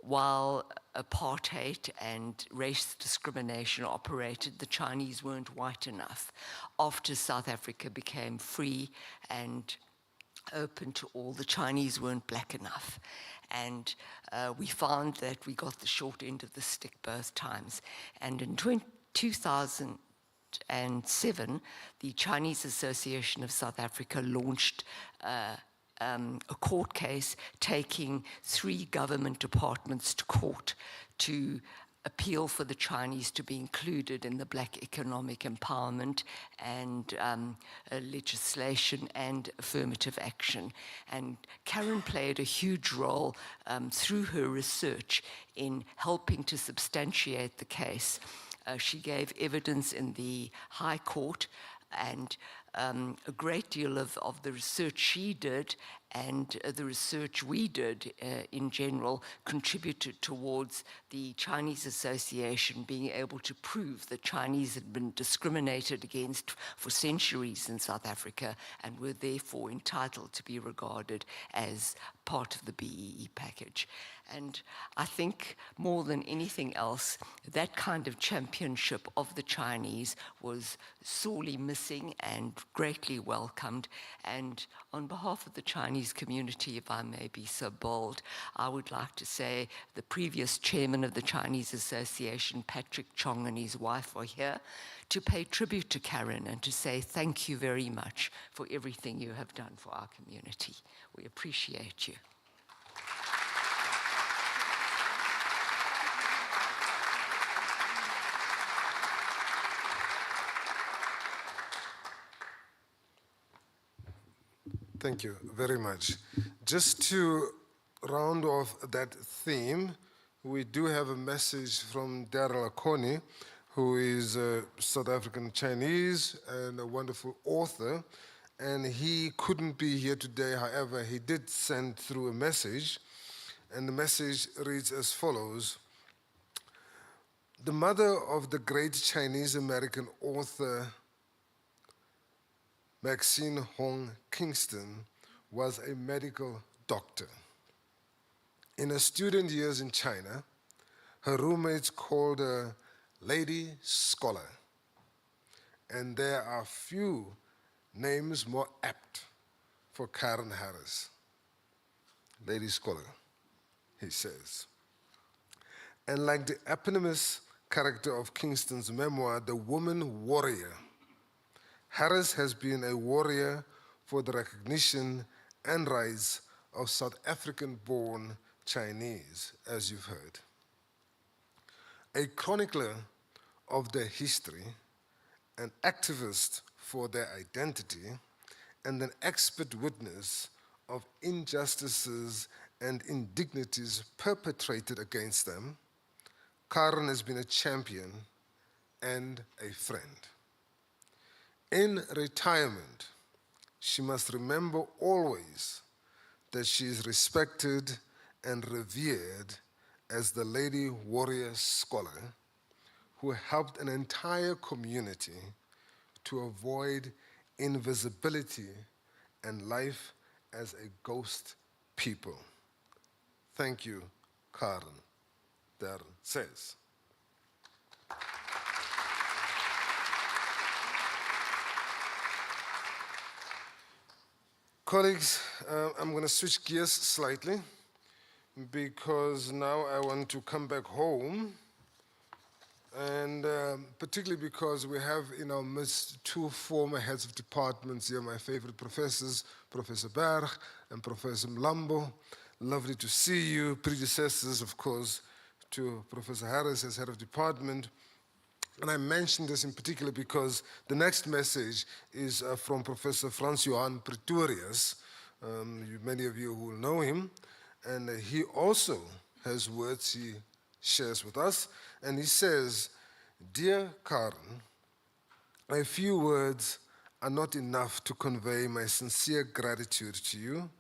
while apartheid and race discrimination operated, the Chinese weren't white enough. After South Africa became free and open to all, the Chinese weren't black enough. And we found that we got the short end of the stick both times. And in 2000, 2007, the Chinese Association of South Africa launched a court case taking 3 government departments to court to appeal for the Chinese to be included in the Black Economic Empowerment and legislation and affirmative action. And Karen played a huge role through her research in helping to substantiate the case. She gave evidence in the High Court, and a great deal of the research she did and the research we did in general contributed towards the Chinese Association being able to prove that Chinese had been discriminated against for centuries in South Africa and were therefore entitled to be regarded as part of the BEE package. And I think more than anything else, that kind of championship of the Chinese was sorely missing and greatly welcomed. And on behalf of the Chinese community, if I may be so bold, I would like to say the previous chairman of the Chinese Association, Patrick Chong, and his wife are here to pay tribute to Karen and to say thank you very much for everything you have done for our community. We appreciate you. Thank you very much. Just to round off that theme, we do have a message from Daryl Akoni, who is a South African Chinese and a wonderful author. And he couldn't be here today, however, he did send through a message. And the message reads as follows. The mother of the great Chinese-American author Maxine Hong Kingston was a medical doctor. In her student years in China, her roommates called her Lady Scholar, and there are few names more apt for Karen Harris. Lady Scholar, he says. And like the eponymous character of Kingston's memoir, The Woman Warrior, Harris has been a warrior for the recognition and rights of South African-born Chinese, as you've heard. A chronicler of their history, an activist for their identity, and an expert witness of injustices and indignities perpetrated against them, Karen has been a champion and a friend. In retirement, she must remember always that she is respected and revered as the lady warrior scholar who helped an entire community to avoid invisibility and life as a ghost people. Thank you, Karen, Darren says. Colleagues, I'm going to switch gears slightly because now I want to come back home, and particularly because we have in our midst 2 former heads of departments here, my favorite professors, Professor Berg and Professor Mlambo. Lovely to see you, predecessors, of course, to Professor Harris as head of department. And I mention this in particular because the next message is from Professor Frans-Johan Pretorius. Many of you who will know him. And he also has words he shares with us. And he says, "Dear Karen, a few words are not enough to convey my sincere gratitude to you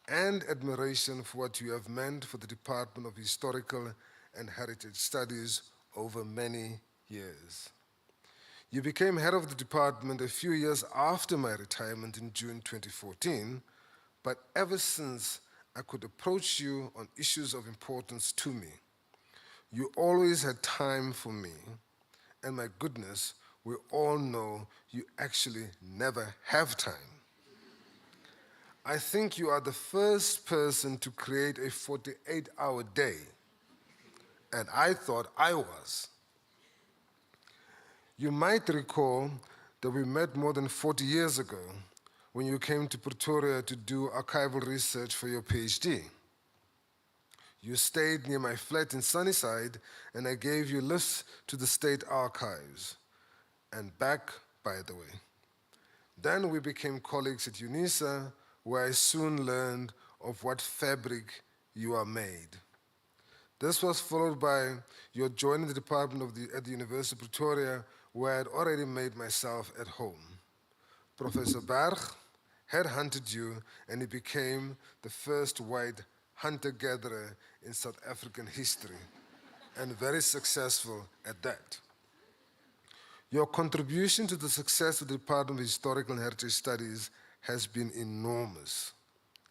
and admiration for what you have meant for the Department of Historical and Heritage Studies over many years. You became head of the department a few years after my retirement in June 2014, but ever since I could approach you on issues of importance to me, you always had time for me, and my goodness, we all know you actually never have time. I think you are the first person to create a 48-hour day, and I thought I was. You might recall that we met more than 40 years ago when you came to Pretoria to do archival research for your PhD. You stayed near my flat in Sunnyside, and I gave you lifts to the State Archives, and back, by the way. Then we became colleagues at UNISA, where I soon learned of what fabric you are made. This was followed by your joining the department at the University of Pretoria, where I had already made myself at home. Professor Berg headhunted you, and he became the first white hunter-gatherer in South African history, and very successful at that. Your contribution to the success of the Department of Historical and Heritage Studies has been enormous.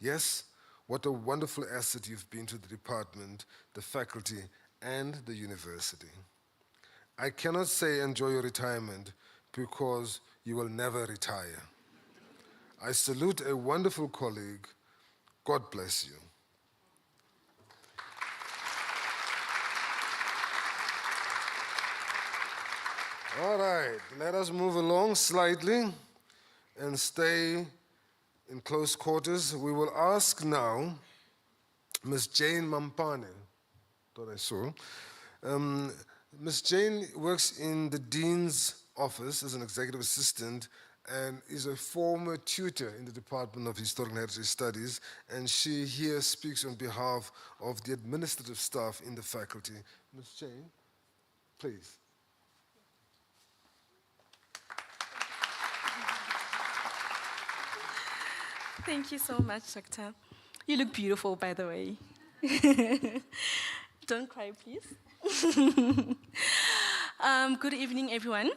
Yes, what a wonderful asset you've been to the department, the faculty, and the university. I cannot say enjoy your retirement because you will never retire. I salute a wonderful colleague. God bless you. All right, let us move along slightly and stay in close quarters. We will ask now Ms. Jane Mampane, thought I saw. Ms. Jane works in the Dean's office as an executive assistant and is a former tutor in the Department of Historical and Heritage Studies, and she here speaks on behalf of the administrative staff in the faculty. Ms. Jane, please. Thank you so much, Doctor. You look beautiful, by the way. Don't cry, please. Good evening, everyone.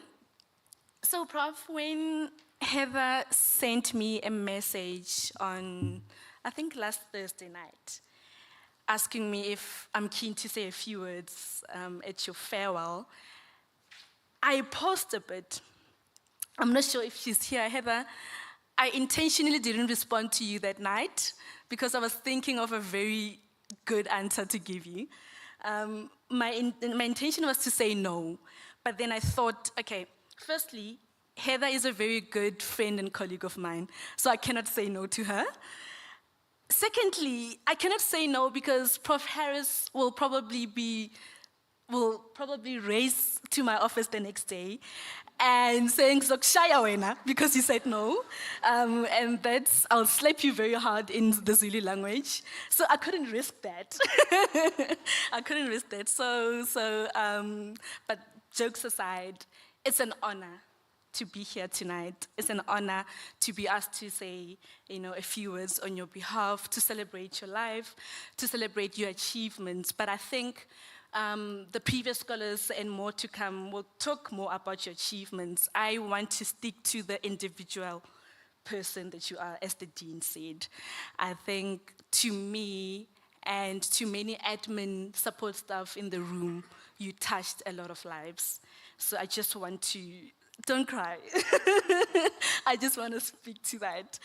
So, Prof, when Heather sent me a message on, I think last Thursday night, asking me if I'm keen to say a few words at your farewell, I paused a bit. I'm not sure if she's here. Heather, I intentionally didn't respond to you that night because I was thinking of a very good answer to give you. My intention was to say no, but then I thought, okay, firstly, Heather is a very good friend and colleague of mine, so I cannot say no to her. Secondly, I cannot say no because Prof. Harris will probably race to my office the next day and saying "Zokushaya wena" because he said no, and that's I'll slap you very hard in the Zulu language. So I couldn't risk that. I couldn't risk that. But jokes aside, it's an honor to be here tonight. It's an honor to be asked to say, a few words on your behalf, to celebrate your life, to celebrate your achievements. But I think the previous scholars and more to come will talk more about your achievements. I want to stick to the individual person that you are, as the Dean said. I think to me and to many admin support staff in the room, you touched a lot of lives. So I just want to, don't cry. I just want to speak to that.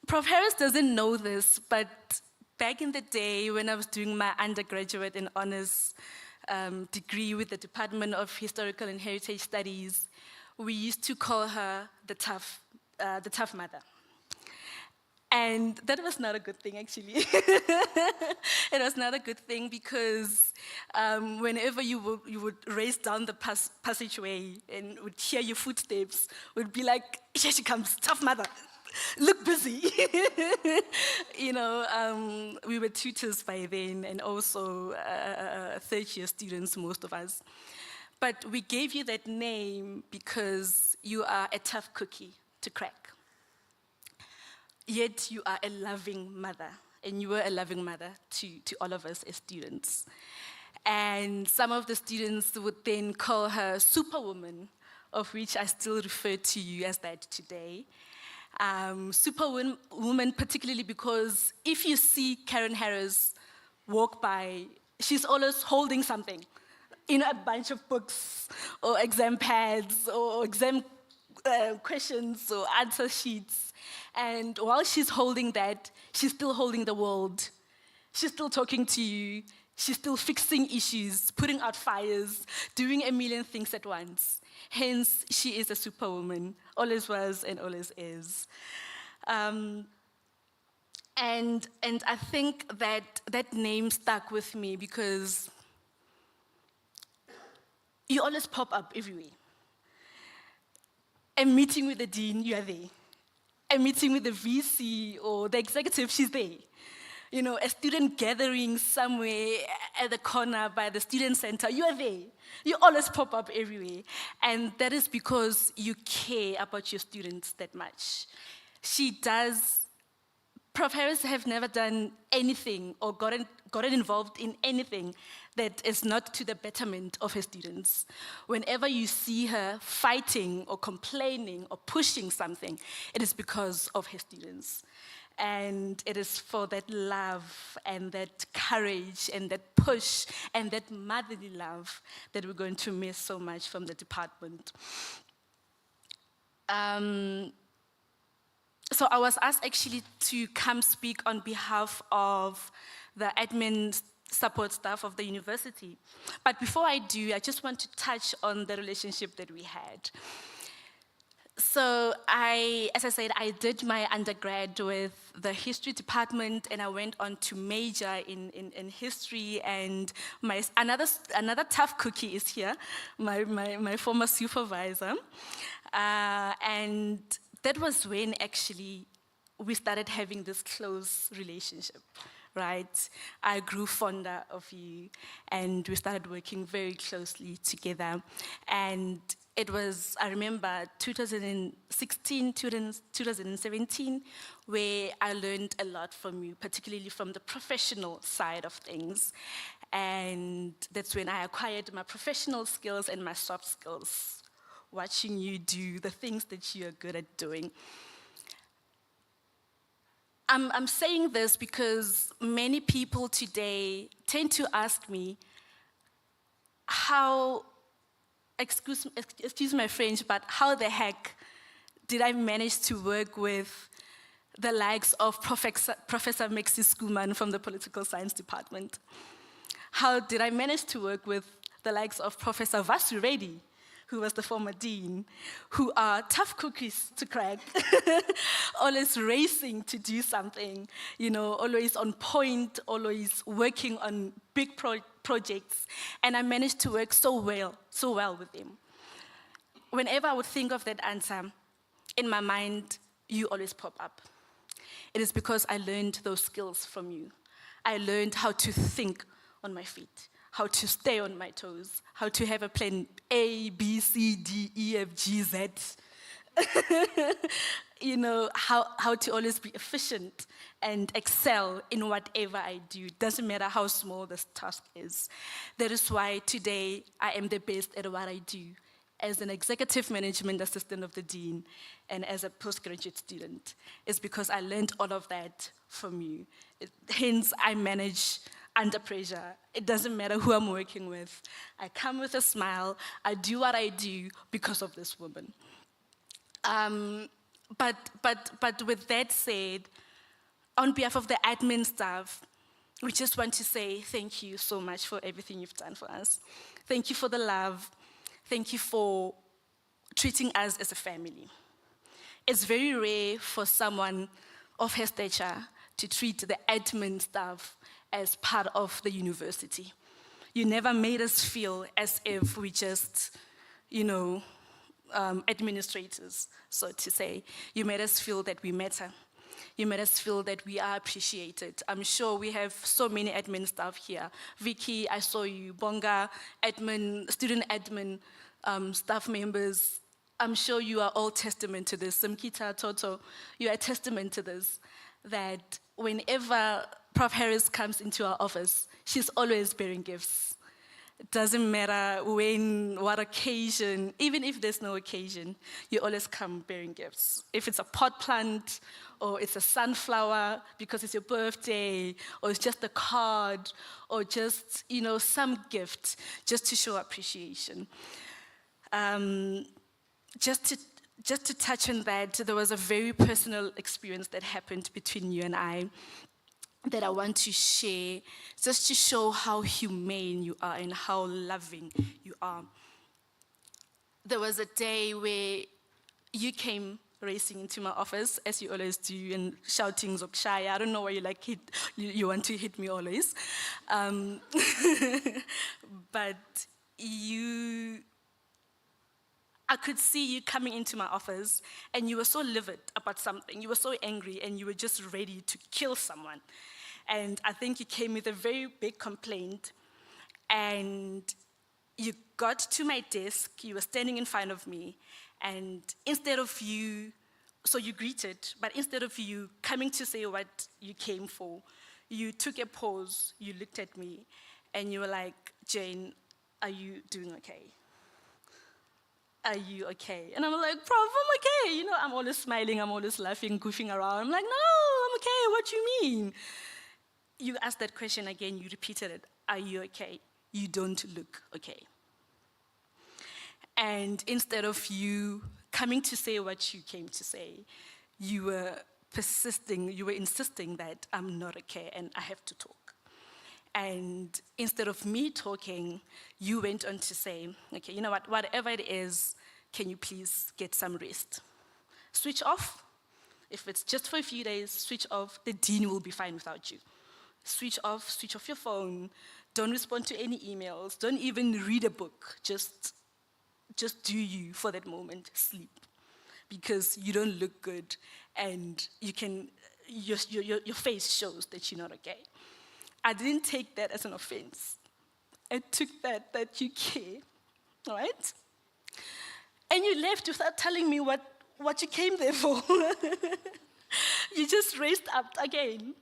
Prof. Harris doesn't know this, but back in the day when I was doing my undergraduate and honors degree with the Department of Historical and Heritage Studies, we used to call her the tough mother. And that was not a good thing, actually. It was not a good thing because whenever you would race down the passageway and would hear your footsteps, would be like, here she comes, tough mother. Look busy. We were tutors by then and also third-year students, most of us. But we gave you that name because you are a tough cookie to crack. Yet you are a loving mother, and you were a loving mother to all of us as students. And some of the students would then call her Superwoman, of which I still refer to you as that today. Superwoman particularly because if you see Karen Harris walk by, she's always holding something, a bunch of books or exam pads or exam questions or answer sheets. And while she's holding that, she's still holding the world. She's still talking to you. She's still fixing issues, putting out fires, doing a million things at once. Hence, she is a superwoman, always was and always is. And I think that name stuck with me because you always pop up everywhere. A meeting with the dean, you are there. A meeting with the VC or the executive, she's there. You know, a student gathering somewhere at the corner by the student center, you are there. You always pop up everywhere. And that is because you care about your students that much. She does. Prof. Harris have never done anything or gotten involved in anything that is not to the betterment of her students. Whenever you see her fighting or complaining or pushing something, it is because of her students. And it is for that love and that courage and that push and that motherly love that we're going to miss so much from the department. So I was asked actually to come speak on behalf of the admin support staff of the university. But before I do, I just want to touch on the relationship that we had. So as I said, I did my undergrad with the history department, and I went on to major in history. And another tough cookie is here, my former supervisor, and that was when actually we started having this close relationship, right? I grew fonder of you, and we started working very closely together. And it was, I remember, 2016, 2017, where I learned a lot from you, particularly from the professional side of things. And that's when I acquired my professional skills and my soft skills, watching you do the things that you are good at doing. I'm saying this because many people today tend to ask me how, excuse my French, but how the heck did I manage to work with the likes of Professor Maxi Skuman from the Political Science Department? How did I manage to work with the likes of Professor Vasu Reddy, who was the former dean, who are tough cookies to crack, always racing to do something, you know, always on point, always working on big projects. And I managed to work so well with him. Whenever I would think of that answer, in my mind, you always pop up. It is because I learned those skills from you. I learned how to think on my feet, how to stay on my toes, how to have a plan A, B, C, D, E, F, G, Z. You know, how to always be efficient and excel in whatever I do. Doesn't matter how small this task is. That is why today I am the best at what I do as an executive management assistant of the dean and as a postgraduate student. It's because I learned all of that from you. Hence, I manage under pressure. It doesn't matter who I'm working with. I come with a smile. I do what I do because of this woman. But with that said, on behalf of the admin staff, we just want to say thank you so much for everything you've done for us. Thank you for the love. Thank you for treating us as a family. It's very rare for someone of her stature to treat the admin staff as part of the university. You never made us feel as if we just, you know, administrators, so to say. You made us feel that we matter. You made us feel that we are appreciated. I'm sure we have so many admin staff here. Vicky, I saw you. Bonga, admin, student admin, staff members. I'm sure you are all testament to this. Simkita, Toto, you are a testament to this, that whenever Prof. Harris comes into our office, she's always bearing gifts. It doesn't matter when, what occasion, even if there's no occasion, you always come bearing gifts. If it's a pot plant, or it's a sunflower because it's your birthday, or it's just a card, or just, you know, some gift, just to show appreciation. Just to touch on that, there was a very personal experience that happened between you and I. that I want to share just to show how humane you are and how loving you are. There was a day where you came racing into my office, as you always do, and shouting Zokshaya. I don't know why you want to hit me always. But I could see you coming into my office, and you were so livid about something. You were so angry, and you were just ready to kill someone. And I think you came with a very big complaint, and you got to my desk, you were standing in front of me, and so you greeted, but instead of you coming to say what you came for, you took a pause, you looked at me, and you were like, Jane, are you doing okay? Are you okay? And I'm like, Prof, I'm okay. You know, I'm always smiling, I'm always laughing, goofing around. I'm like, no, I'm okay, what do you mean? You asked that question again, you repeated it, are you okay? You don't look okay. And instead of you coming to say what you came to say, you were insisting that I'm not okay and I have to talk. And instead of me talking, you went on to say, okay, you know what, whatever it is, can you please get some rest? Switch off. If it's just for a few days, switch off. The dean will be fine without you. Switch off your phone. Don't respond to any emails. Don't even read a book. Just do you for that moment, sleep. Because you don't look good and your face shows that you're not okay. I didn't take that as an offense. I took that you care, all right? And you left without telling me what you came there for. You just raised up again.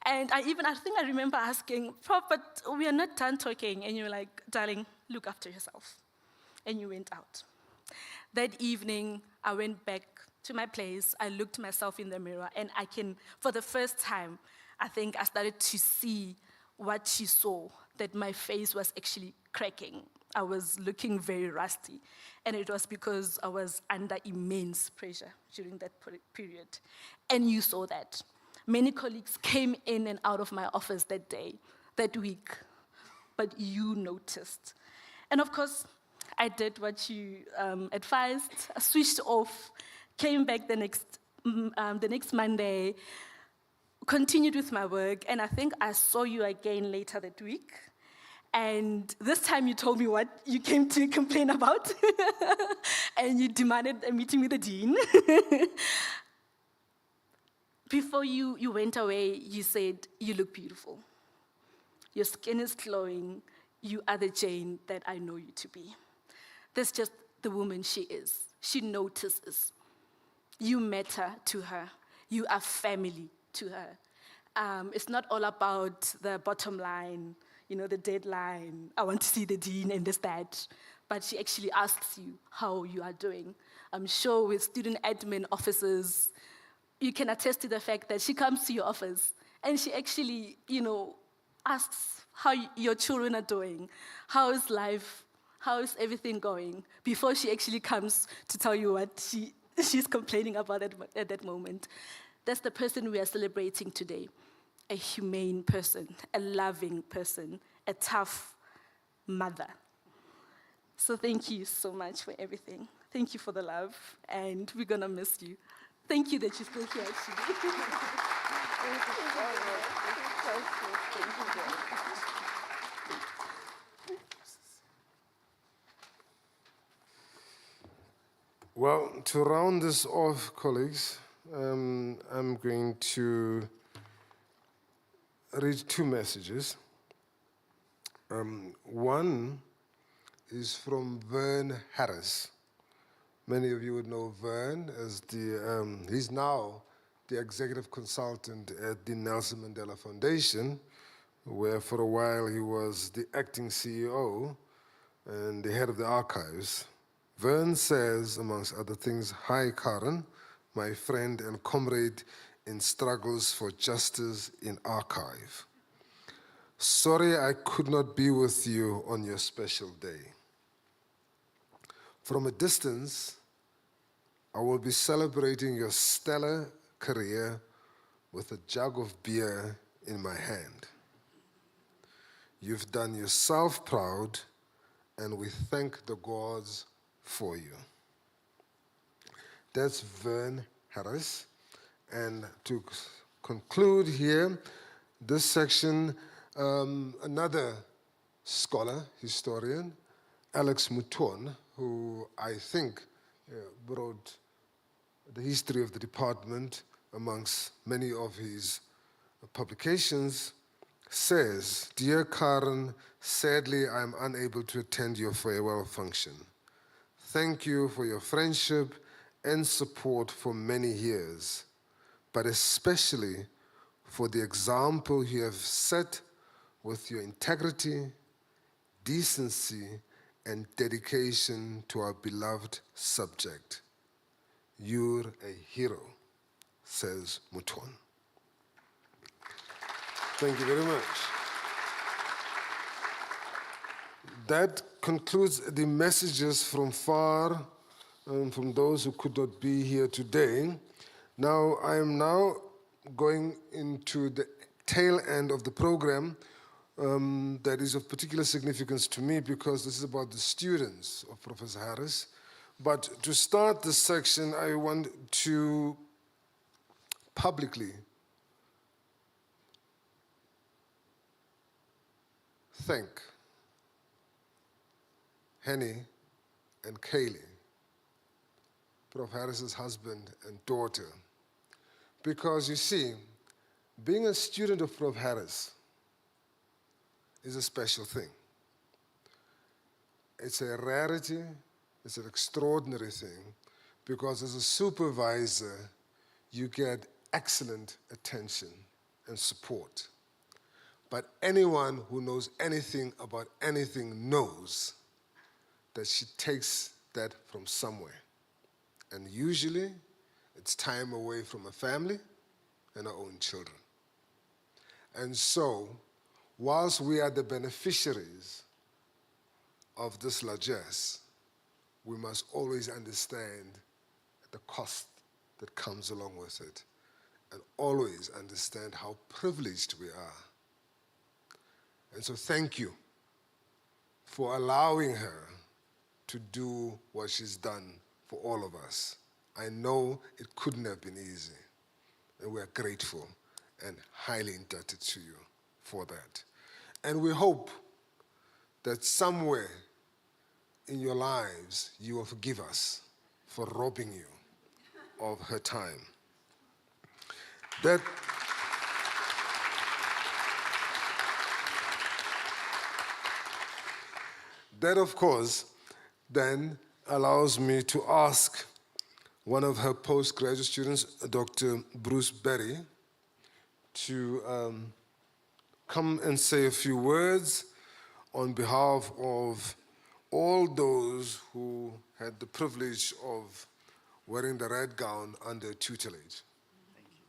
And I think I remember asking, Prof, but we are not done talking. And you were like, darling, look after yourself. And you went out. That evening, I went back to my place. I looked myself in the mirror, and for the first time, I think I started to see what she saw, that my face was actually cracking. I was looking very rusty, and it was because I was under immense pressure during that period. And you saw that. Many colleagues came in and out of my office that day, that week, but you noticed. And of course, I did what you advised. I switched off, came back the next Monday, continued with my work, and I think I saw you again later that week. And this time you told me what you came to complain about, and you demanded a meeting with the dean. Before you went away, you said, you look beautiful. Your skin is glowing. You are the Jane that I know you to be. That's just the woman she is. She notices. You matter to her. You are family to her. It's not all about the bottom line, the deadline. I want to see the dean and this, that. But she actually asks you how you are doing. I'm sure with student admin officers, you can attest to the fact that she comes to your office and she actually, asks how your children are doing, how is life, how is everything going, before she actually comes to tell you what she's complaining about at that moment. That's the person we are celebrating today. A humane person, a loving person, a tough mother. So thank you so much for everything. Thank you for the love, and we're gonna miss you. Thank you that you're still here, actually. Well, to round this off, colleagues, I'm going to read two messages. One is from Vern Harris. Many of you would know Vern as he's now the executive consultant at the Nelson Mandela Foundation, where for a while he was the acting CEO and the head of the archives. Vern says, amongst other things, "Hi, Karen, my friend and comrade in struggles for justice in archive. Sorry I could not be with you on your special day. From a distance, I will be celebrating your stellar career with a jug of beer in my hand. You've done yourself proud, and we thank the gods for you. That's Vern Harris. And to conclude here, this section, another scholar, historian, Alex Mouton, who I think wrote the history of the department amongst many of his publications, says, "Dear Karen, sadly I am unable to attend your farewell function. Thank you for your friendship and support for many years, but especially for the example you have set with your integrity, decency, and dedication to our beloved subject. You're a hero," says Mouton. Thank you very much. That concludes the messages from far, from those who could not be here today. Now, I am now going into the tail end of the program that is of particular significance to me because this is about the students of Professor Harris. But to start this section, I want to publicly thank Henny and Kaylee, Prof. Harris's husband and daughter, because you see, being a student of Prof. Harris is a special thing. It's a rarity, it's an extraordinary thing, because as a supervisor, you get excellent attention and support. But anyone who knows anything about anything knows that she takes that from somewhere. And usually, it's time away from her family and her own children. And so, whilst we are the beneficiaries of this largesse, we must always understand the cost that comes along with it, and always understand how privileged we are. And so thank you for allowing her to do what she's done for all of us. I know it couldn't have been easy, and we're grateful and highly indebted to you for that. And we hope that somewhere in your lives you will forgive us for robbing you of her time. That, of course, then allows me to ask one of her postgraduate students, Dr. Bruce Berry, to come and say a few words on behalf of all those who had the privilege of wearing the red gown under tutelage. Thank you.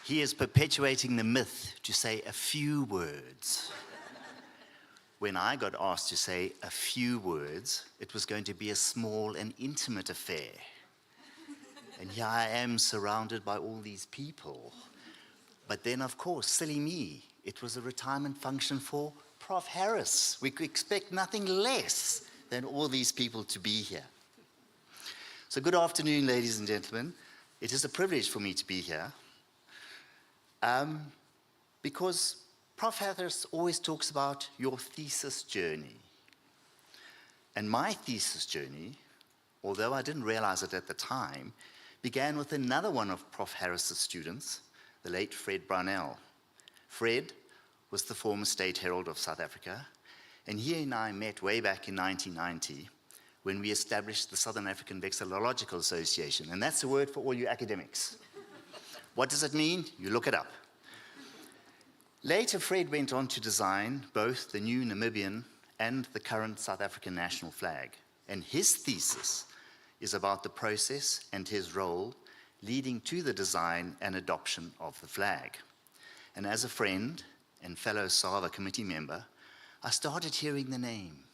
He is perpetuating the myth to say a few words. When I got asked to say a few words, it was going to be a small and intimate affair. And here I am surrounded by all these people. But then, of course, silly me, it was a retirement function for Prof. Harris. We could expect nothing less than all these people to be here. So good afternoon, ladies and gentlemen. It is a privilege for me to be here because Prof. Harris always talks about your thesis journey. And my thesis journey, although I didn't realize it at the time, began with another one of Prof. Harris's students, the late Fred Brownell. Fred was the former State Herald of South Africa, and he and I met way back in 1990 when we established the Southern African Vexillological Association, and that's a word for all you academics. What does it mean? You look it up. Later, Fred went on to design both the new Namibian and the current South African national flag, and his thesis is about the process and his role leading to the design and adoption of the flag. And as a friend and fellow SAVA committee member, I started hearing the name,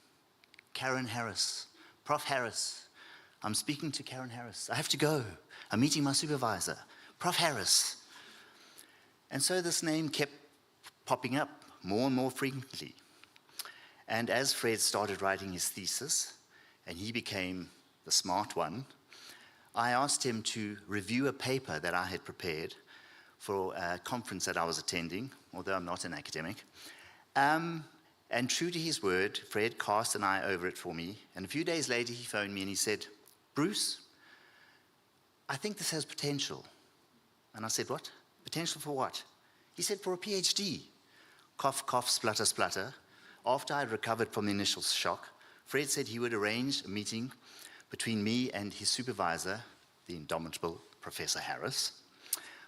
Karen Harris, Prof. Harris. I'm speaking to Karen Harris. I have to go. I'm meeting my supervisor, Prof. Harris. And so this name kept popping up more and more frequently. And as Fred started writing his thesis, and he became the smart one, I asked him to review a paper that I had prepared for a conference that I was attending, although I'm not an academic. And true to his word, Fred cast an eye over it for me. And a few days later, he phoned me and he said, Bruce, I think this has potential. And I said, what? Potential for what? He said, for a PhD. Cough, cough, splutter, splutter. After I'd recovered from the initial shock, Fred said he would arrange a meeting between me and his supervisor, the indomitable Professor Harris,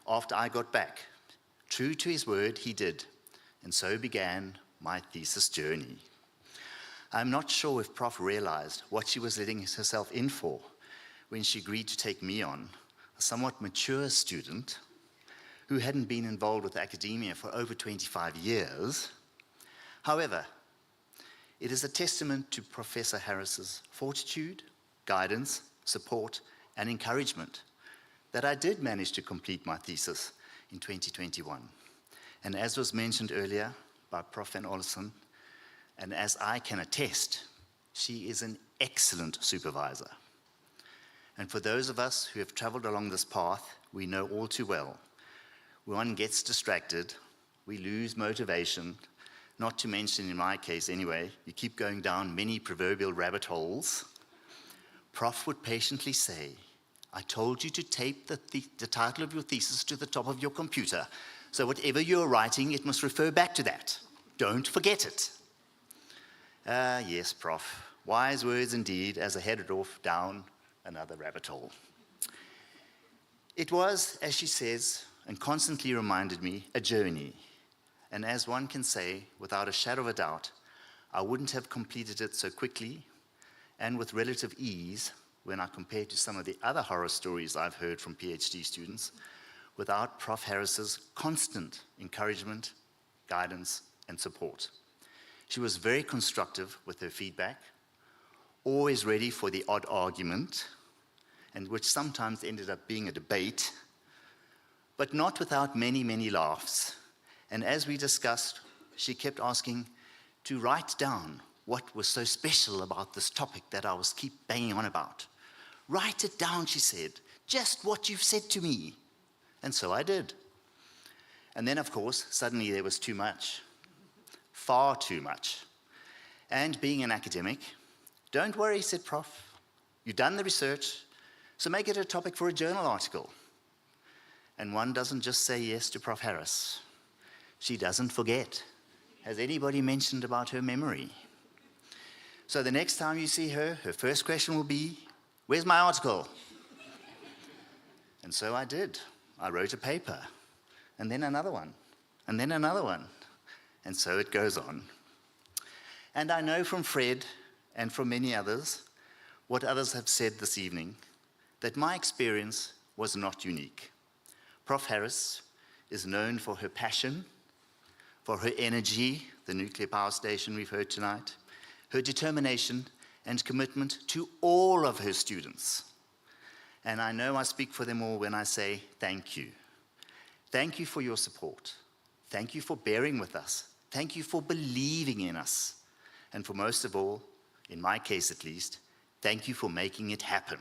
after I got back. True to his word, he did. And so began my thesis journey. I'm not sure if Prof realized what she was letting herself in for when she agreed to take me on, a somewhat mature student who hadn't been involved with academia for over 25 years. However, it is a testament to Professor Harris's fortitude, guidance, support, and encouragement that I did manage to complete my thesis in 2021. And as was mentioned earlier by Prof. Van Olsen, and as I can attest, she is an excellent supervisor. And for those of us who have traveled along this path, we know all too well, one gets distracted, we lose motivation, not to mention, in my case anyway, you keep going down many proverbial rabbit holes. Prof would patiently say, I told you to tape the title of your thesis to the top of your computer, so whatever you're writing, it must refer back to that. Don't forget it. Yes, Prof. Wise words indeed, as I headed off down another rabbit hole. It was, as she says, and constantly reminded me, a journey. And as one can say, without a shadow of a doubt, I wouldn't have completed it so quickly and with relative ease when I compare to some of the other horror stories I've heard from PhD students without Prof. Harris's constant encouragement, guidance, and support. She was very constructive with her feedback, always ready for the odd argument, and which sometimes ended up being a debate, but not without many, many laughs. And as we discussed, she kept asking to write down what was so special about this topic that I was keep banging on about. Write it down, she said, just what you've said to me. And so I did. And then, of course, suddenly there was too much, far too much. And being an academic, don't worry, said Prof. You've done the research, so make it a topic for a journal article. And one doesn't just say yes to Prof. Harris. She doesn't forget. Has anybody mentioned about her memory? So the next time you see her, her first question will be, where's my article? And so I did. I wrote a paper, and then another one, and then another one. And so it goes on. And I know from Fred and from many others, what others have said this evening, that my experience was not unique. Prof. Harris is known for her passion, for her energy, the nuclear power station we've heard tonight, her determination and commitment to all of her students. And I know I speak for them all when I say thank you. Thank you for your support. Thank you for bearing with us. Thank you for believing in us. And for most of all, in my case at least, thank you for making it happen.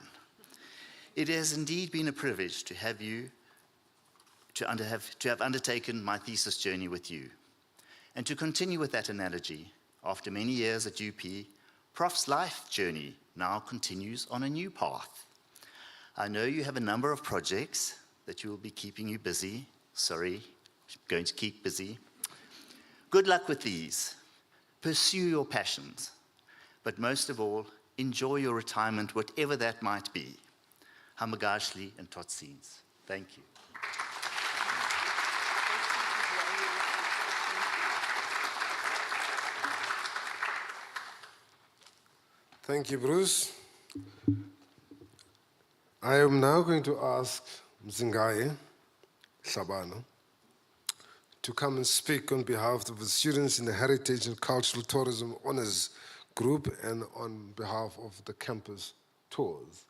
It has indeed been a privilege to have you, to have undertaken my thesis journey with you. And to continue with that analogy, after many years at UP, Prof's life journey now continues on a new path. I know you have a number of projects that you will be keeping you busy. Sorry, going to keep busy. Good luck with these. Pursue your passions. But most of all, enjoy your retirement, whatever that might be. Hamagashli and tot ziens. Thank you. Thank you, Bruce. I am now going to ask Mzingaye Shabano to come and speak on behalf of the students in the Heritage and Cultural Tourism Honors Group and on behalf of the campus tours.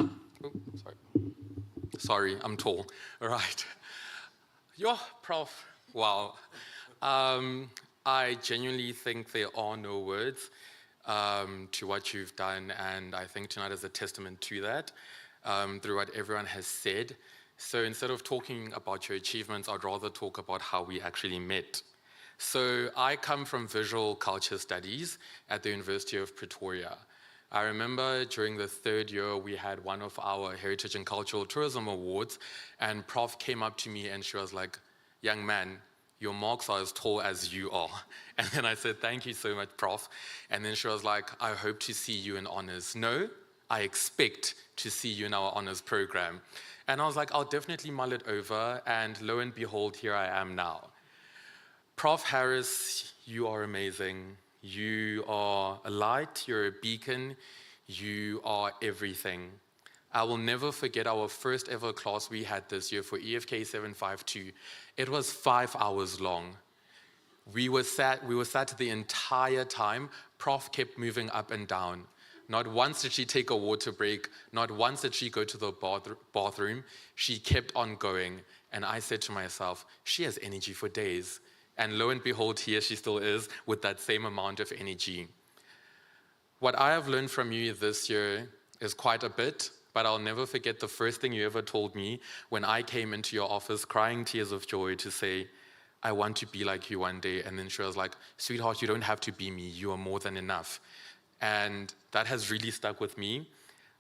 Oh, sorry. Sorry, I'm tall. All right. Yo, Prof. Wow. I genuinely think there are no words to what you've done, and I think tonight is a testament to that through what everyone has said. So instead of talking about your achievements, I'd rather talk about how we actually met. So I come from visual culture studies at the University of Pretoria. I remember during the third year, we had one of our Heritage and Cultural Tourism Awards, and Prof came up to me and she was like, "Young man, your marks are as tall as you are." And then I said, "Thank you so much, Prof." And then she was like, "I hope to see you in honors." "No, I expect to see you in our honors program." And I was like, "I'll definitely mull it over." And lo and behold, here I am now. Prof. Harris, you are amazing. You are a light, you're a beacon, you are everything. I will never forget our first ever class we had this year for EFK 752. It was 5 hours long. We were sat the entire time. Prof kept moving up and down. Not once did she take a water break. Not once did she go to the bathroom. She kept on going. And I said to myself, she has energy for days. And lo and behold, here she still is with that same amount of energy. What I have learned from you this year is quite a bit, but I'll never forget the first thing you ever told me when I came into your office crying tears of joy to say, "I want to be like you one day." And then she was like, "Sweetheart, you don't have to be me. You are more than enough." And that has really stuck with me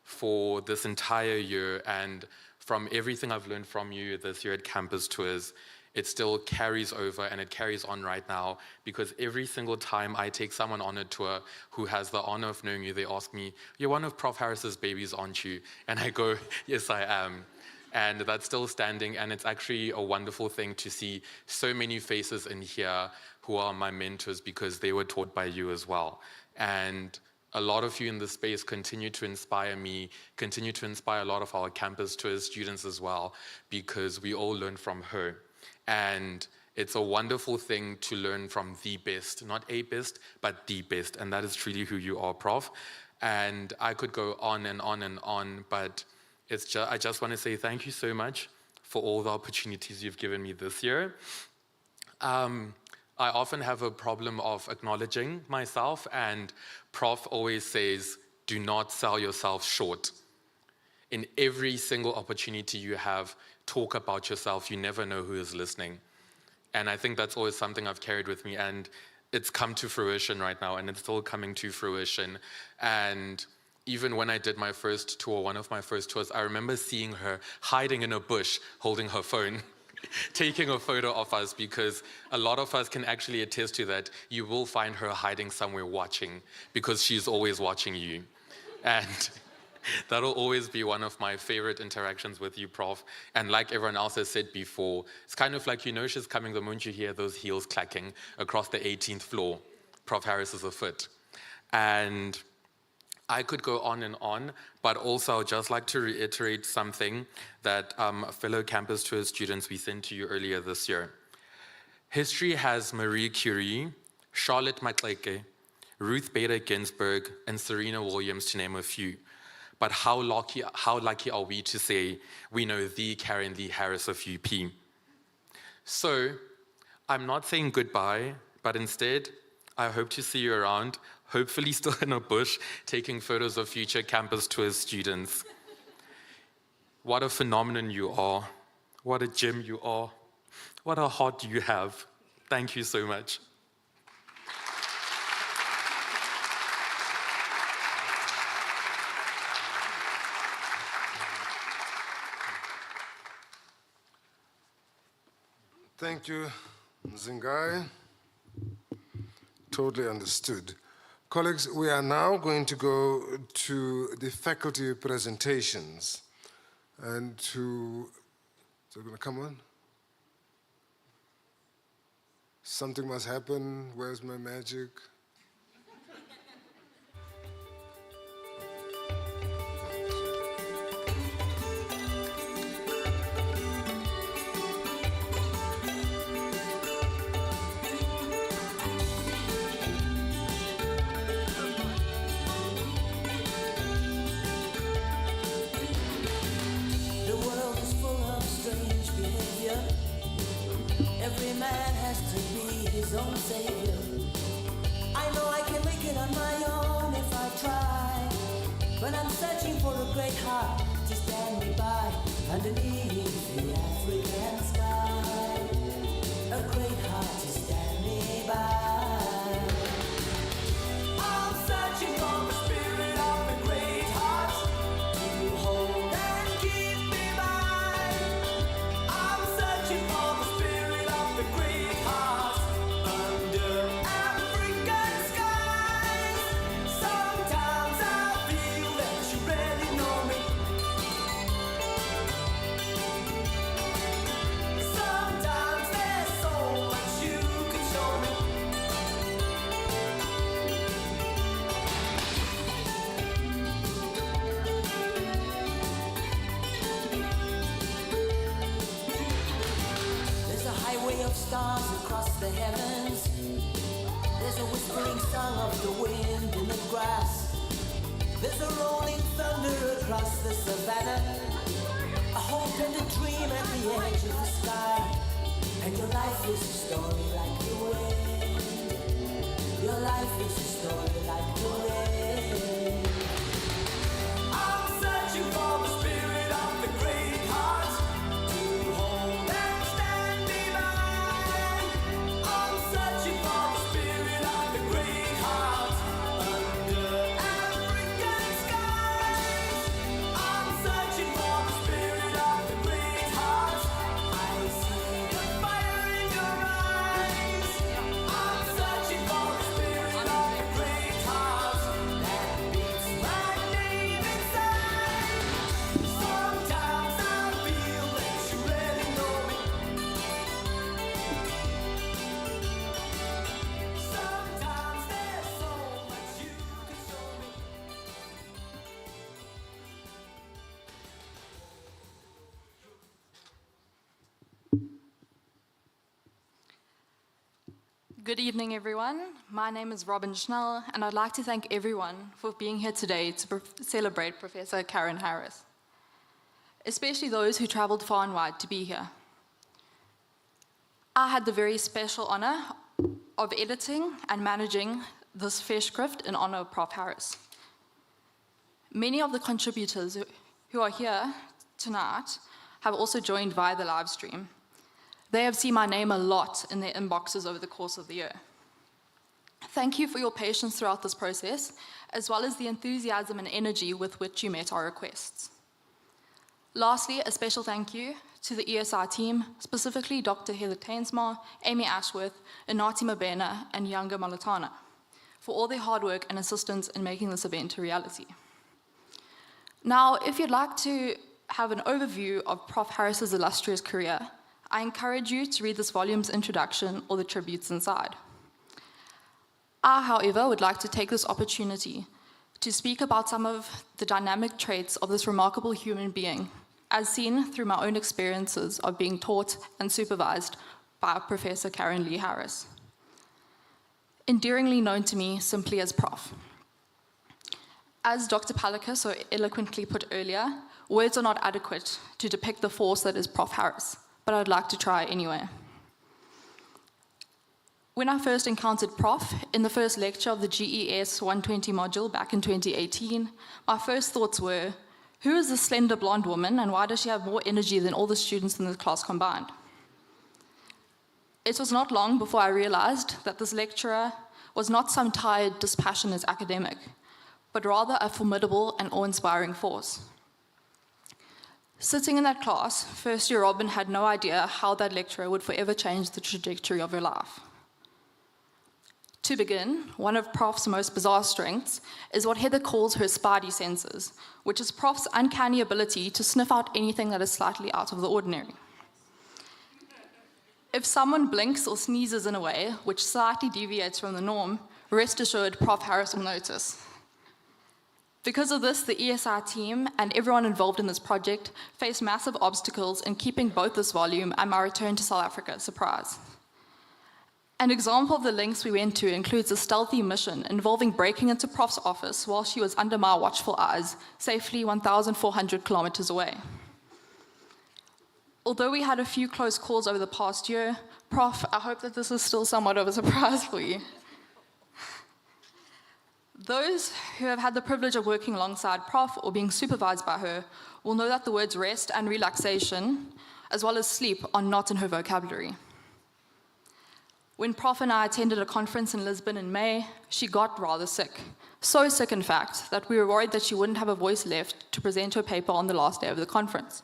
for this entire year. And from everything I've learned from you this year at Campus Tours, it still carries over and it carries on right now, because every single time I take someone on a tour who has the honor of knowing you, they ask me, "You're one of Prof. Harris's babies, aren't you?" And I go, "Yes, I am." And that's still standing, and it's actually a wonderful thing to see so many faces in here who are my mentors because they were taught by you as well. And a lot of you in this space continue to inspire me, continue to inspire a lot of our Campus Tours students as well, because we all learn from her. And it's a wonderful thing to learn from the best, not a best, but the best. And that is truly who you are, Prof. And I could go on and on and on, but I just want to say thank you so much for all the opportunities you've given me this year. I often have a problem of acknowledging myself, and Prof always says, "Do not sell yourself short." In every single opportunity you have, talk about yourself. You never know who is listening. And I think that's always something I've carried with me, and it's come to fruition right now, and it's still coming to fruition. And even when I did my first tour, one of my first tours, I remember seeing her hiding in a bush, holding her phone, taking a photo of us, because a lot of us can actually attest to that. You will find her hiding somewhere watching, because she's always watching you. And that'll always be one of my favorite interactions with you, Prof. And like everyone else has said before, it's kind of like, you know she's coming the moment you hear those heels clacking across the 18th floor. Prof. Harris is afoot. And I could go on, but also I'd just like to reiterate something that fellow Campus Tour students we sent to you earlier this year. History has Marie Curie, Charlotte Maxeke, Ruth Bader Ginsburg, and Serena Williams, to name a few. But how lucky are we to say we know the Karen Lee Harris of UP? So I'm not saying goodbye, but instead, I hope to see you around, hopefully still in a bush, taking photos of future Campus Tours students. What a phenomenon you are. What a gem you are. What a heart you have. Thank you so much. Thank you, Zingai. Totally understood. Colleagues, we are now going to go to the faculty presentations. And is it going to come on? Something must happen. Where's my magic? man has to be his own savior. I know I can make it on my own if I try, but I'm searching for a great heart to stand me by underneath the African sky. A great heart to stand me by. I'm searching for the spirit of the great heart to hold and keep me by. I'm searching for the spirit of the great heart under African skies. Sometimes I feel that you really know me. Sometimes there's so much you can show me. There's a highway of stars across the heavens. There's a whispering song of the wind in the grass. There's a rolling thunder across the savannah. A hope and a dream at the edge of the sky. And your life is a story like the wind. Your life is a story like the wind. I'm searching for the spirit of the great heart to hold and stand me by. I'm searching for the spirit of the great heart under African skies. I'm searching for the spirit of the great heart. I see the fire in your eyes. I'm searching for the spirit of the great heart that beats my name inside. Sometimes I feel that you really know me. Sometimes there's so much you can show me. Good evening, everyone. My name is Robin Schnell, and I'd like to thank everyone for being here today to celebrate Professor Karen Harris, especially those who traveled far and wide to be here. I had the very special honor of editing and managing this Festschrift in honor of Prof. Harris. Many of the contributors who are here tonight have also joined via the live stream. They have seen my name a lot in their inboxes over the course of the year. Thank you for your patience throughout this process, as well as the enthusiasm and energy with which you met our requests. Lastly, a special thank you to the ESI team, specifically Dr. Heather Tainsma, Amy Ashworth, Inati Mabena, and Yanga Malatana, for all their hard work and assistance in making this event a reality. Now, if you'd like to have an overview of Prof. Harris's illustrious career, I encourage you to read this volume's introduction or the tributes inside. I, however, would like to take this opportunity to speak about some of the dynamic traits of this remarkable human being, as seen through my own experiences of being taught and supervised by Professor Karen Lee Harris, endearingly known to me simply as Prof. As Dr. Palika so eloquently put earlier, words are not adequate to depict the force that is Prof. Harris, but I'd like to try anyway. When I first encountered Prof in the first lecture of the GES 120 module back in 2018, my first thoughts were, who is this slender blonde woman and why does she have more energy than all the students in the class combined? It was not long before I realized that this lecturer was not some tired, dispassionate academic, but rather a formidable and awe-inspiring force. Sitting in that class, first year Robin had no idea how that lecturer would forever change the trajectory of her life. To begin, one of Prof's most bizarre strengths is what Heather calls her spidey senses, which is Prof's uncanny ability to sniff out anything that is slightly out of the ordinary. If someone blinks or sneezes in a way which slightly deviates from the norm, rest assured Prof. Harris will notice. Because of this, the ESI team and everyone involved in this project faced massive obstacles in keeping both this volume and my return to South Africa a surprise. An example of the lengths we went to includes a stealthy mission involving breaking into Prof's office while she was under my watchful eyes, safely 1,400 kilometers away. although we had a few close calls over the past year, Prof, I hope that this is still somewhat of a surprise for you. Those who have had the privilege of working alongside Prof or being supervised by her will know that the words rest and relaxation, as well as sleep, are not in her vocabulary. When Prof and I attended a conference in Lisbon in May, she got rather sick. So sick, in fact, that we were worried that she wouldn't have a voice left to present her paper on the last day of the conference.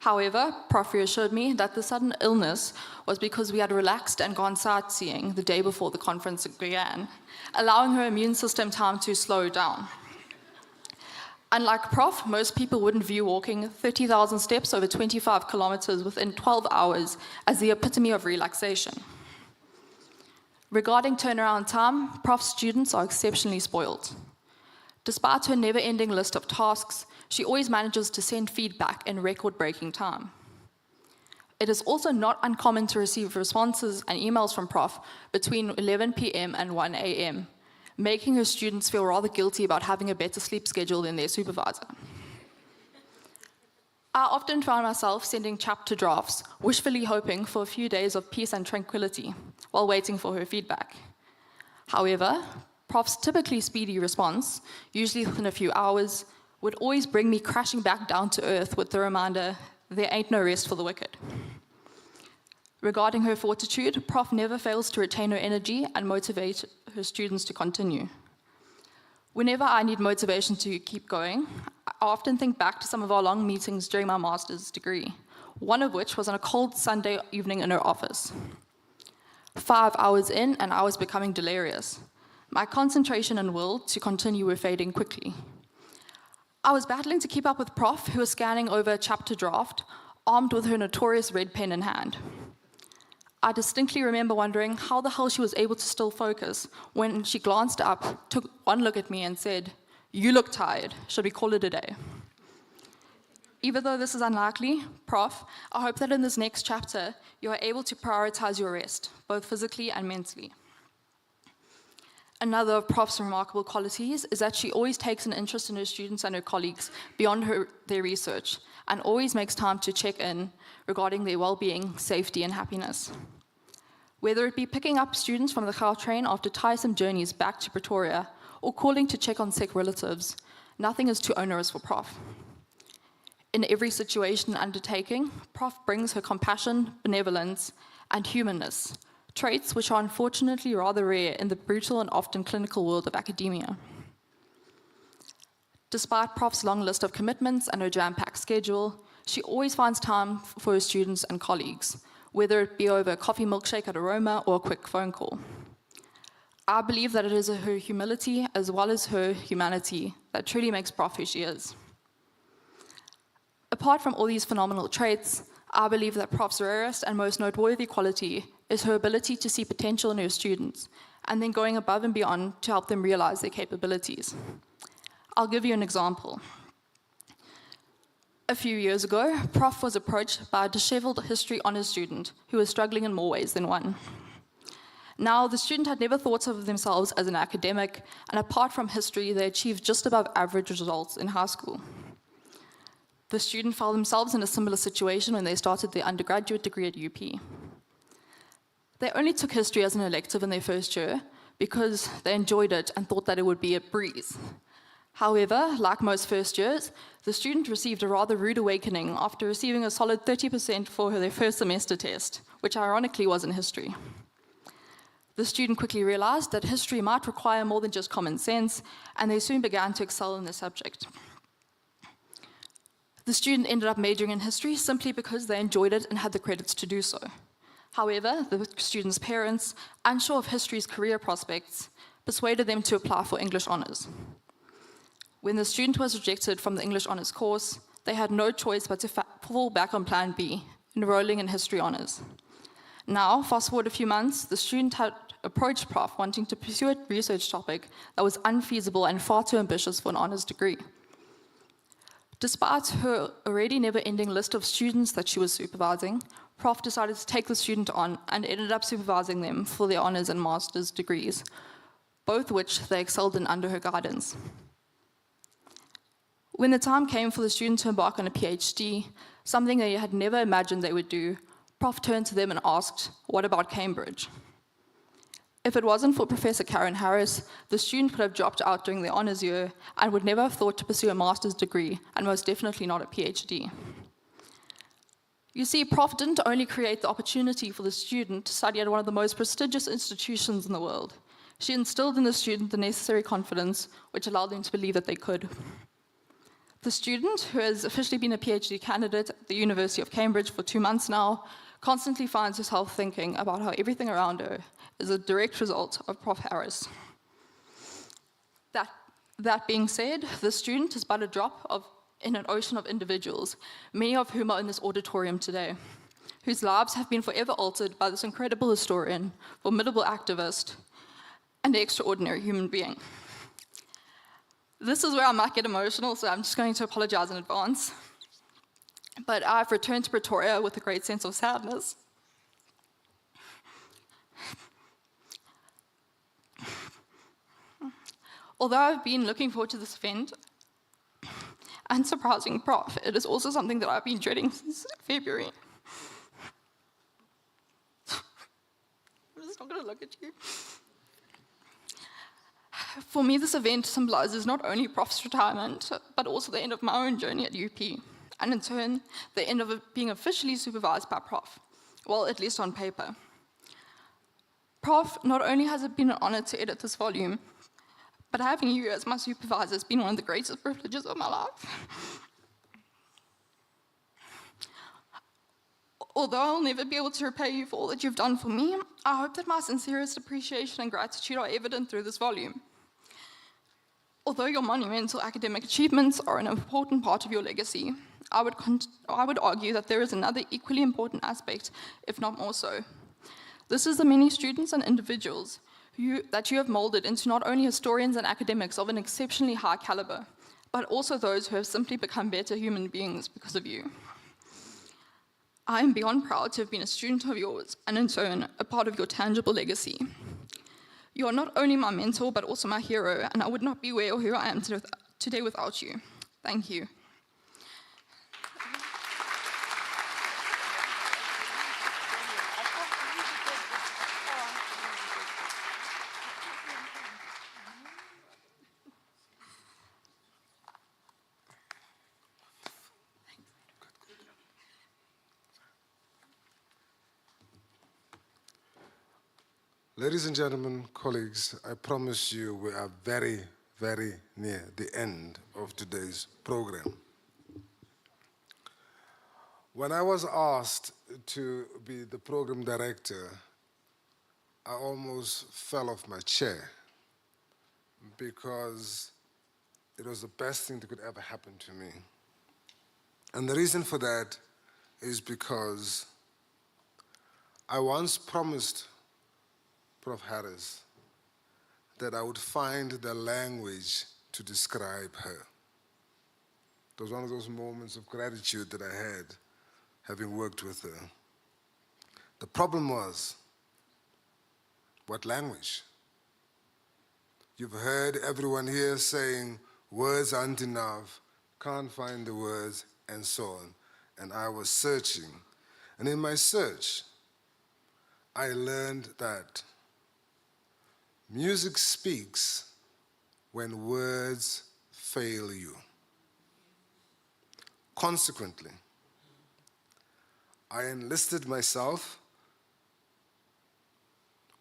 However, Prof reassured me that the sudden illness was because we had relaxed and gone sightseeing the day before the conference began, allowing her immune system time to slow down. Unlike Prof, most people wouldn't view walking 30,000 steps over 25 kilometers within 12 hours as the epitome of relaxation. Regarding turnaround time, Prof's students are exceptionally spoiled. Despite her never-ending list of tasks, she always manages to send feedback in record-breaking time. It is also not uncommon to receive responses and emails from Prof between 11 p.m. and 1 a.m., making her students feel rather guilty about having a better sleep schedule than their supervisor. I often found myself sending chapter drafts, wishfully hoping for a few days of peace and tranquility while waiting for her feedback. However, Prof's typically speedy response, usually within a few hours, would always bring me crashing back down to earth with the reminder, there ain't no rest for the wicked. Regarding her fortitude, Prof never fails to retain her energy and motivate her students to continue. Whenever I need motivation to keep going, I often think back to some of our long meetings during my master's degree, one of which was on a cold Sunday evening in her office. 5 hours in, and I was becoming delirious. My concentration and will to continue were fading quickly. I was battling to keep up with Prof, who was scanning over a chapter draft, armed with her notorious red pen in hand. I distinctly remember wondering how the hell she was able to still focus when she glanced up, took one look at me and said, "You look tired, should we call it a day?" Even though this is unlikely, Prof, I hope that in this next chapter, you are able to prioritize your rest, both physically and mentally. Another of Prof's remarkable qualities is that she always takes an interest in her students and her colleagues beyond their research, and always makes time to check in regarding their well-being, safety, and happiness. Whether it be picking up students from the Gautrain after tiresome journeys back to Pretoria, or calling to check on sick relatives, nothing is too onerous for Prof. In every situation and undertaking, Prof brings her compassion, benevolence, and humanness, traits which are unfortunately rather rare in the brutal and often clinical world of academia. Despite Prof's long list of commitments and her jam-packed schedule, she always finds time for her students and colleagues, whether it be over a coffee milkshake at Aroma or a quick phone call. I believe that it is her humility as well as her humanity that truly makes Prof who she is. Apart from all these phenomenal traits, I believe that Prof's rarest and most noteworthy quality is her ability to see potential in her students, and then going above and beyond to help them realize their capabilities. I'll give you an example. A few years ago, Prof was approached by a disheveled history honors student who was struggling in more ways than one. Now, the student had never thought of themselves as an academic, and apart from history, they achieved just above average results in high school. The student found themselves in a similar situation when they started their undergraduate degree at UP. They only took history as an elective in their first year because they enjoyed it and thought that it would be a breeze. However, like most first years, the student received a rather rude awakening after receiving a solid 30% for their first semester test, which ironically was in history. The student quickly realized that history might require more than just common sense, and they soon began to excel in the subject. The student ended up majoring in history simply because they enjoyed it and had the credits to do so. However, the student's parents, unsure of history's career prospects, persuaded them to apply for English honors. When the student was rejected from the English honors course, they had no choice but to fall back on plan B, enrolling in history honors. Now, fast forward a few months, the student had approached Prof wanting to pursue a research topic that was unfeasible and far too ambitious for an honors degree. Despite her already never-ending list of students that she was supervising, Prof decided to take the student on and ended up supervising them for their honors and master's degrees, both which they excelled in under her guidance. When the time came for the student to embark on a PhD, something they had never imagined they would do, Prof turned to them and asked, "What about Cambridge?" If it wasn't for Professor Karen Harris, the student would have dropped out during the honours year and would never have thought to pursue a master's degree, and most definitely not a PhD. You see, Prof didn't only create the opportunity for the student to study at one of the most prestigious institutions in the world. She instilled in the student the necessary confidence, which allowed them to believe that they could. The student, who has officially been a PhD candidate at the University of Cambridge for 2 months now, constantly finds herself thinking about how everything around her is a direct result of Prof Harris. That being said, the student is but a drop in an ocean of individuals, many of whom are in this auditorium today, whose lives have been forever altered by this incredible historian, formidable activist, and extraordinary human being. This is where I might get emotional, so I'm just going to apologize in advance. But I've returned to Pretoria with a great sense of sadness. Although I've been looking forward to this event and surprising Prof, it is also something that I've been dreading since February. I'm just not going to look at you. For me, this event symbolizes not only Prof's retirement, but also the end of my own journey at UP, and in turn, the end of being officially supervised by Prof, well, at least on paper. Prof, not only has it been an honor to edit this volume, but having you as my supervisor has been one of the greatest privileges of my life. Although I'll never be able to repay you for all that you've done for me, I hope that my sincerest appreciation and gratitude are evident through this volume. Although your monumental academic achievements are an important part of your legacy, I would argue that there is another equally important aspect, if not more so. This is the many students and individuals that you have molded into not only historians and academics of an exceptionally high caliber, but also those who have simply become better human beings because of you. I am beyond proud to have been a student of yours, and in turn, a part of your tangible legacy. You are not only my mentor, but also my hero, and I would not be where or who I am today without you. Thank you. Ladies and gentlemen, colleagues, I promise you we are very, very near the end of today's program. When I was asked to be the program director, I almost fell off my chair because it was the best thing that could ever happen to me. And the reason for that is because I once promised Prof. Harris that I would find the language to describe her. It was one of those moments of gratitude that I had having worked with her. The problem was, what language? You've heard everyone here saying, words aren't enough, can't find the words, and so on. And I was searching. And in my search, I learned that music speaks when words fail you. Consequently, I enlisted myself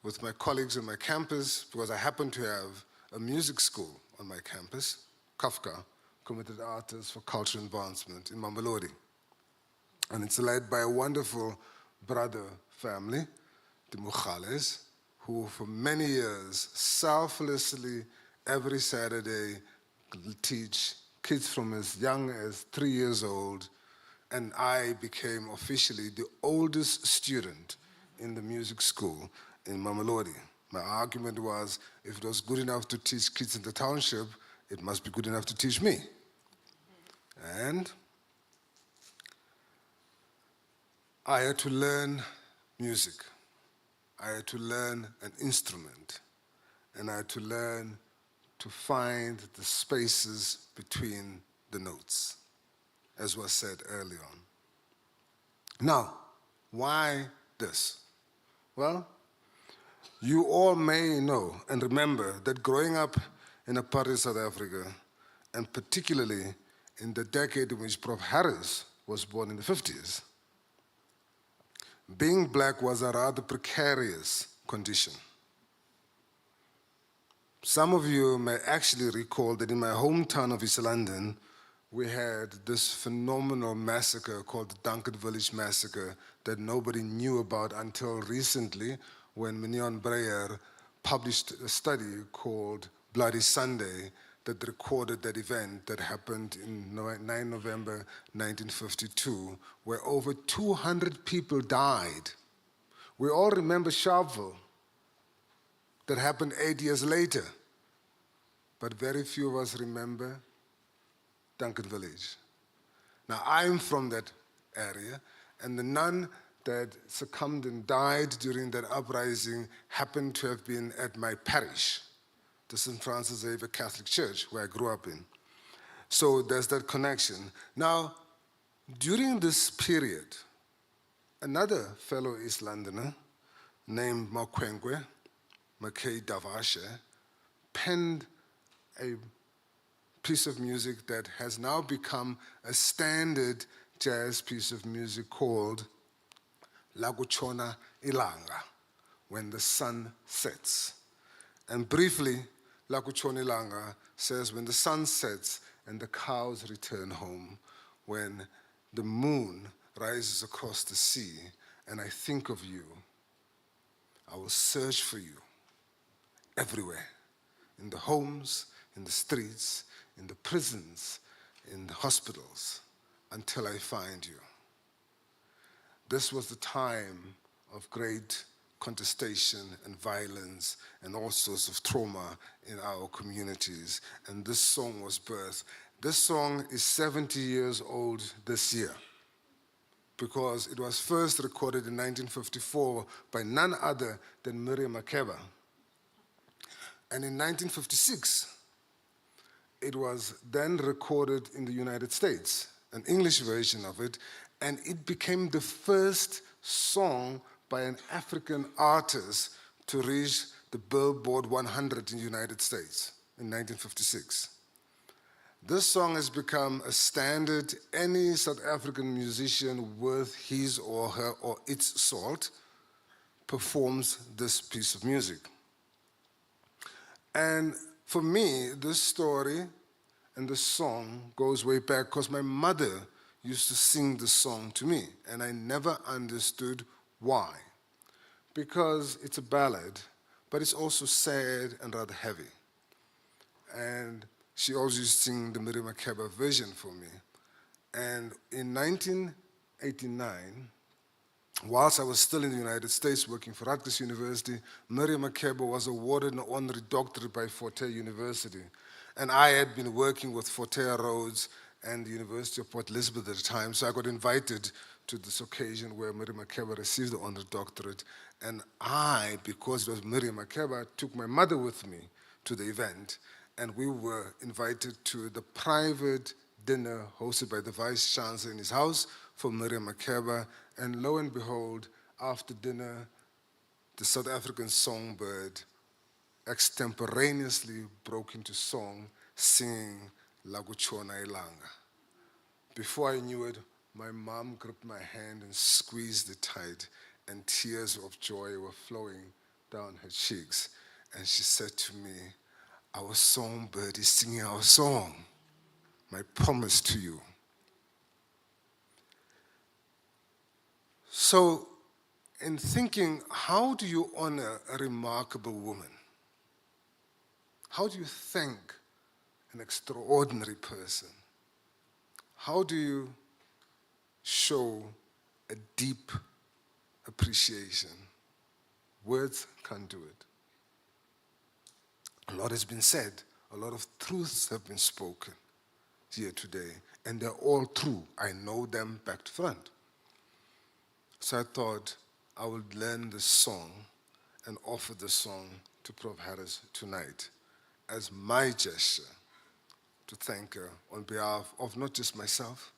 with my colleagues on my campus because I happen to have a music school on my campus, Kafka, Committed Artists for Cultural Advancement in Mamelodi. And it's led by a wonderful brother family, the Mukhales, who for many years selflessly every Saturday teach kids from as young as 3 years old, and I became officially the oldest student in the music school in Mamelodi. My argument was, if it was good enough to teach kids in the township, it must be good enough to teach me. And I had to learn music. I had to learn an instrument, and I had to learn to find the spaces between the notes, as was said earlier on. Now, why this? Well, you all may know and remember that growing up in apartheid South Africa, and particularly in the decade in which Prof. Harris was born in the 50s, being black was a rather precarious condition. Some of you may actually recall that in my hometown of East London, we had this phenomenal massacre called the Duncan Village Massacre that nobody knew about until recently when Mignon Breyer published a study called Bloody Sunday that recorded that event that happened in 9 November 1952, where over 200 people died. We all remember Sharpeville, that happened 8 years later, but very few of us remember Duncan Village. Now, I'm from that area, and the nun that succumbed and died during that uprising happened to have been at my parish, the St. Francis Xavier Catholic Church, where I grew up in. So there's that connection. Now, during this period, another fellow East Londoner named Makwenkwe, Mackay Davashe, penned a piece of music that has now become a standard jazz piece of music called Lakuchona Ilanga, when the sun sets. And briefly, Lakuchona Ilanga says when the sun sets and the cows return home, when the moon rises across the sea and I think of you, I will search for you everywhere, in the homes, in the streets, in the prisons, in the hospitals, until I find you. This was the time of great contestation and violence and all sorts of trauma in our communities, and this song was birthed. This song is 70 years old this year, because it was first recorded in 1954 by none other than Miriam Makeba. And in 1956, it was then recorded in the United States, an English version of it, and it became the first song by an African artist to reach the Billboard 100 in the United States in 1956. This song has become a standard. Any South African musician worth his or her or its salt performs this piece of music. And for me, this story and this song goes way back because my mother used to sing this song to me, and I never understood why. Because it's a ballad, but it's also sad and rather heavy. And she always used to sing the Miriam Makeba version for me. And in 1989, whilst I was still in the United States working for Rutgers University, Miriam Makeba was awarded an honorary doctorate by Forte University. And I had been working with Fortea Rhodes and the University of Port Elizabeth at the time, so I got invited to this occasion where Miriam Makeba received the honorary doctorate. And I, because it was Miriam Makeba, took my mother with me to the event, and we were invited to the private dinner hosted by the Vice Chancellor in his house for Miriam Makeba. And lo and behold, after dinner, the South African songbird extemporaneously broke into song, singing Lakuchona Ilanga. Before I knew it, my mom gripped my hand and squeezed it tight, and tears of joy were flowing down her cheeks. And she said to me, "Our songbird is singing our song, my promise to you." So, in thinking, how do you honor a remarkable woman? How do you thank an extraordinary person? How do you show a deep appreciation? Words can't do it. A lot has been said, a lot of truths have been spoken here today, and they're all true. I know them back to front. So I thought I would learn this song and offer the song to Prof. Harris tonight as my gesture to to thank her on behalf of not just myself,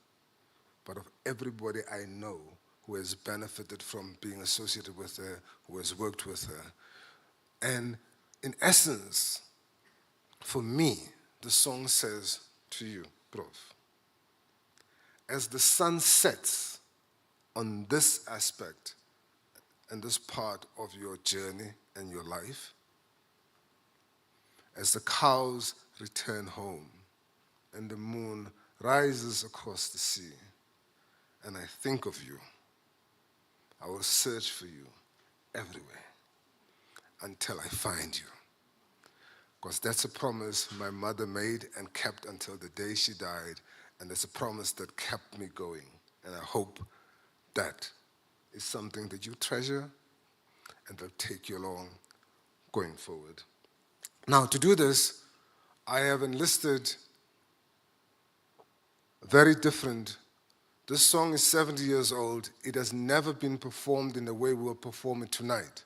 but of everybody I know who has benefited from being associated with her, who has worked with her. And in essence, for me, the song says to you, Prof, as the sun sets on this aspect and this part of your journey and your life, as the cows return home and the moon rises across the sea, and I think of you, I will search for you everywhere until I find you. Because that's a promise my mother made and kept until the day she died, and it's a promise that kept me going. And I hope that is something that you treasure and will take you along going forward. Now, to do this, I have enlisted very different. This song is 70 years old. It has never been performed in the way we will perform it tonight.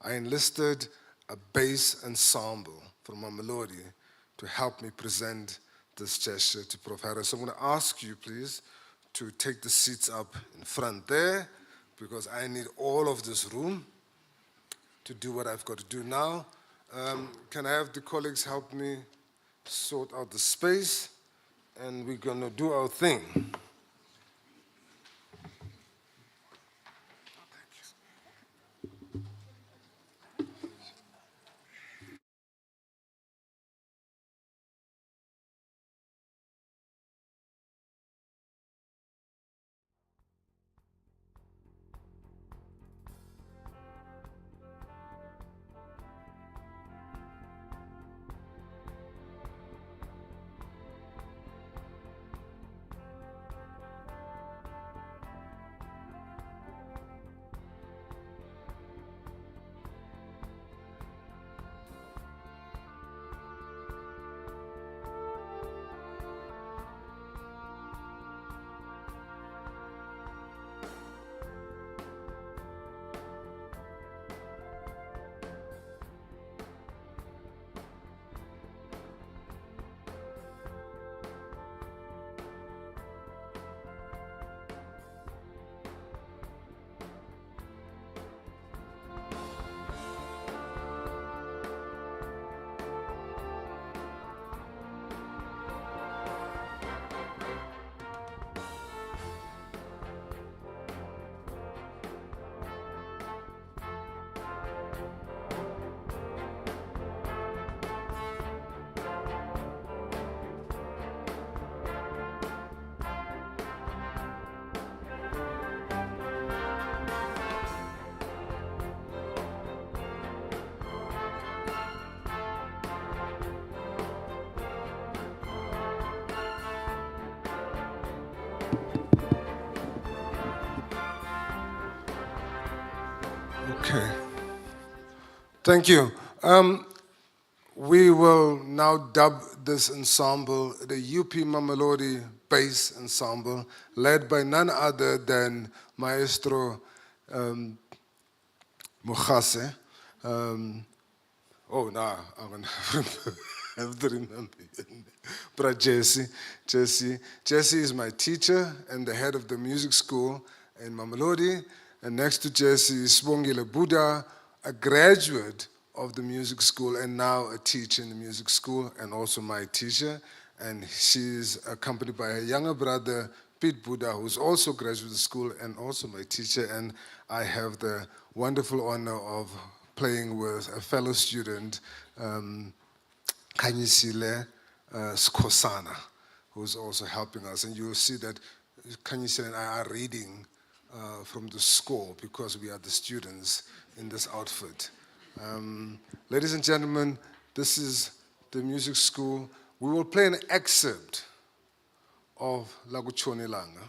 I enlisted a bass ensemble from Mamelodi to help me present this gesture to Prof. Harris. So I'm going to ask you, please, to take the seats up in front there, because I need all of this room to do what I've got to do now. Can I have the colleagues help me sort out the space? And we're going to do our thing. Okay. Thank you. We will now dub this ensemble the UP Mamelodi Bass Ensemble, led by none other than Maestro Mugase. I'm going to have to remember. But Jesse is my teacher and the head of the music school in Mamelodi. And next to Jesse is Sibongile Buddha, a graduate of the music school and now a teacher in the music school and also my teacher. And she's accompanied by her younger brother, Pete Buddha, who's also graduate of the school and also my teacher. And I have the wonderful honor of playing with a fellow student, Kanyisile Skosana, who's also helping us. And you'll see that Kanyisile and I are reading from the score because we are the students in this outfit. Ladies and gentlemen, this is the music school. We will play an excerpt of Laguchone Langa.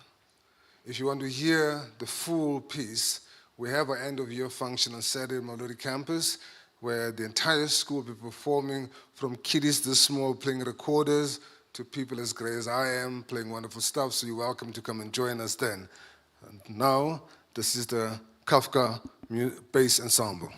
If you want to hear the full piece, we have our end-of-year function on Saturday at Mamelodi campus, where the entire school will be performing, from kiddies this small playing recorders to people as great as I am playing wonderful stuff, so you're welcome to come and join us then. And now, this is the Kafka Bass Ensemble.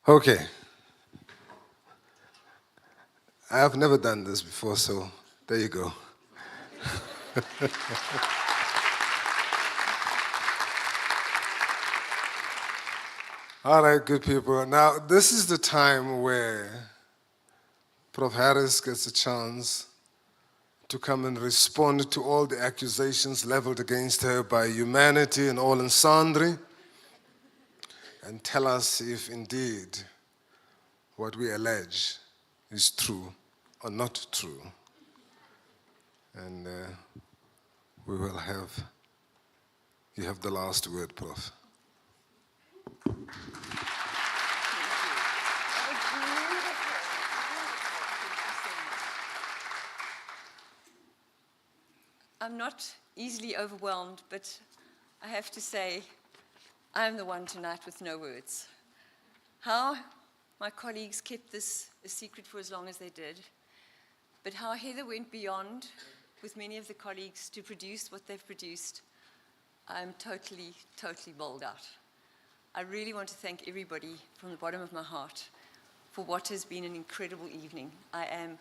Okay. I have never done this before, so there you go. All right, good people. Now, this is the time where Prof. Harris gets a chance to come and respond to all the accusations leveled against her by humanity and all and sundry, and tell us if indeed what we allege is true or not true. And we will have, you have the last word, Prof. I'm not easily overwhelmed, but I have to say, I'm the one tonight with no words. How my colleagues kept this a secret for as long as they did, but how Heather went beyond with many of the colleagues to produce what they've produced, I'm totally, totally bowled out. I really want to thank everybody from the bottom of my heart for what has been an incredible evening. I am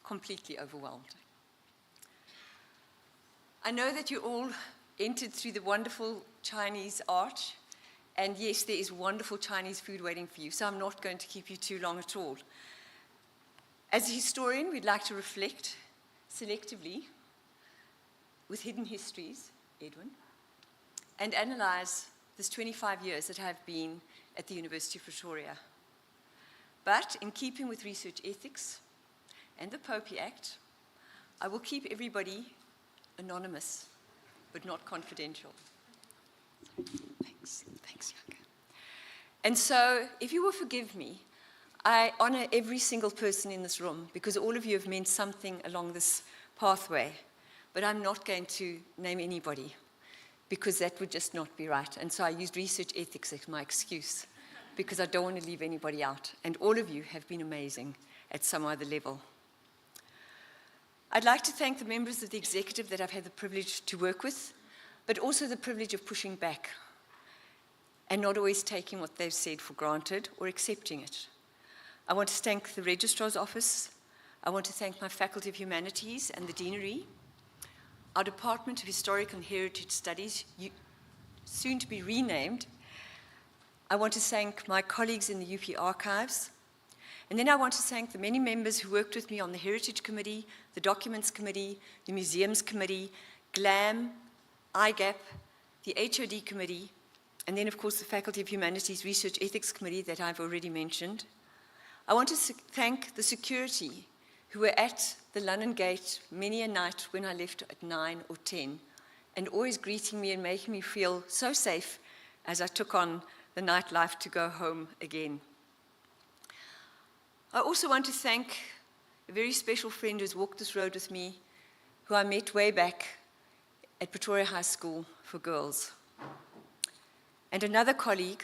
completely overwhelmed. I know that you all entered through the wonderful Chinese arch, and yes, there is wonderful Chinese food waiting for you, so I'm not going to keep you too long at all. As a historian, we'd like to reflect selectively with hidden histories, Edwin, and analyze this 25 years that I've been at the University of Pretoria. But in keeping with research ethics and the POPI Act, I will keep everybody anonymous, but not confidential. Thanks, Yaka. And so, if you will forgive me, I honor every single person in this room because all of you have meant something along this pathway, but I'm not going to name anybody because that would just not be right. And so I used research ethics as my excuse because I don't want to leave anybody out. And all of you have been amazing at some other level. I'd like to thank the members of the executive that I've had the privilege to work with, but also the privilege of pushing back and not always taking what they've said for granted or accepting it. I want to thank the Registrar's Office. I want to thank my Faculty of Humanities and the Deanery, our Department of Historical and Heritage Studies, soon to be renamed. I want to thank my colleagues in the UP Archives. And then I want to thank the many members who worked with me on the Heritage Committee, the Documents Committee, the Museums Committee, GLAM, IGAP, the HOD Committee, and then, of course, the Faculty of Humanities Research Ethics Committee that I've already mentioned. I want to thank the security who were at the London Gate many a night when I left at 9 or 10, and always greeting me and making me feel so safe as I took on the nightlife to go home again. I also want to thank a very special friend who's walked this road with me, who I met way back at Pretoria High School for Girls. And another colleague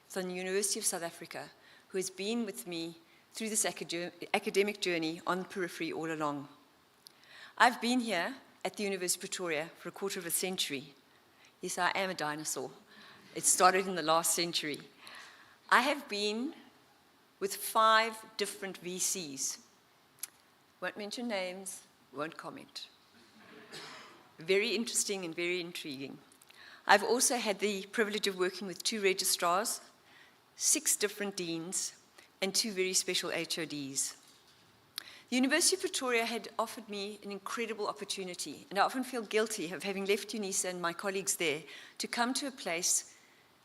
from the University of South Africa who has been with me through this academic journey on the periphery all along. I've been here at the University of Pretoria for a quarter of a century. Yes, I am a dinosaur. It started in the last century. I have been with 5 different VCs. Won't mention names, won't comment. Very interesting and very intriguing. I've also had the privilege of working with 2 registrars, 6 different deans, and 2 very special HODs. The University of Pretoria had offered me an incredible opportunity, and I often feel guilty of having left UNISA and my colleagues there to come to a place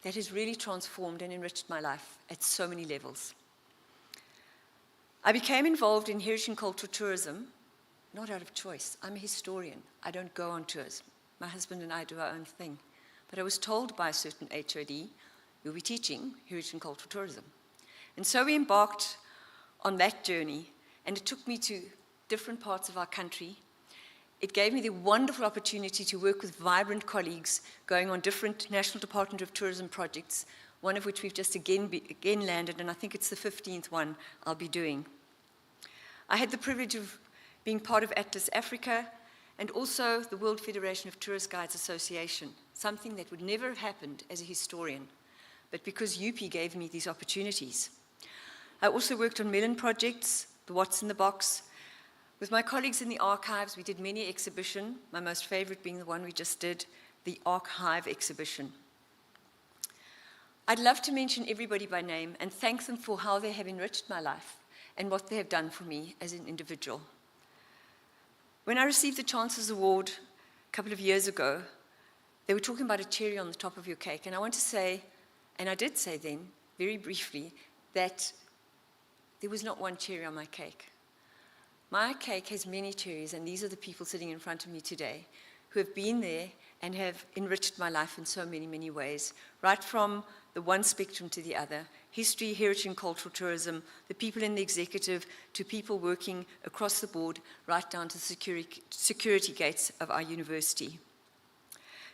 that has really transformed and enriched my life at so many levels. I became involved in heritage and cultural tourism, not out of choice. I'm a historian. I don't go on tours. My husband and I do our own thing. But I was told by a certain HOD, you'll be teaching heritage and cultural tourism. And so we embarked on that journey, and it took me to different parts of our country. It gave me the wonderful opportunity to work with vibrant colleagues going on different National Department of Tourism projects, one of which we've just again landed, and I think it's the 15th one I'll be doing. I had the privilege of being part of Atlas Africa and also the World Federation of Tourist Guides Association, something that would never have happened as a historian. but because UP gave me these opportunities. I also worked on melon projects, the What's in the Box. With my colleagues in the archives, we did many exhibitions, my most favorite being the one we just did, the Archive exhibition. I'd love to mention everybody by name and thank them for how they have enriched my life and what they have done for me as an individual. When I received the Chancellor's Award a couple of years ago, they were talking about a cherry on the top of your cake, and I want to say, and I did say then, very briefly, that there was not one cherry on my cake. My cake has many cherries, and these are the people sitting in front of me today who have been there and have enriched my life in so many, many ways, right from the one spectrum to the other: history, heritage and cultural tourism, the people in the executive, to people working across the board, right down to the security gates of our university.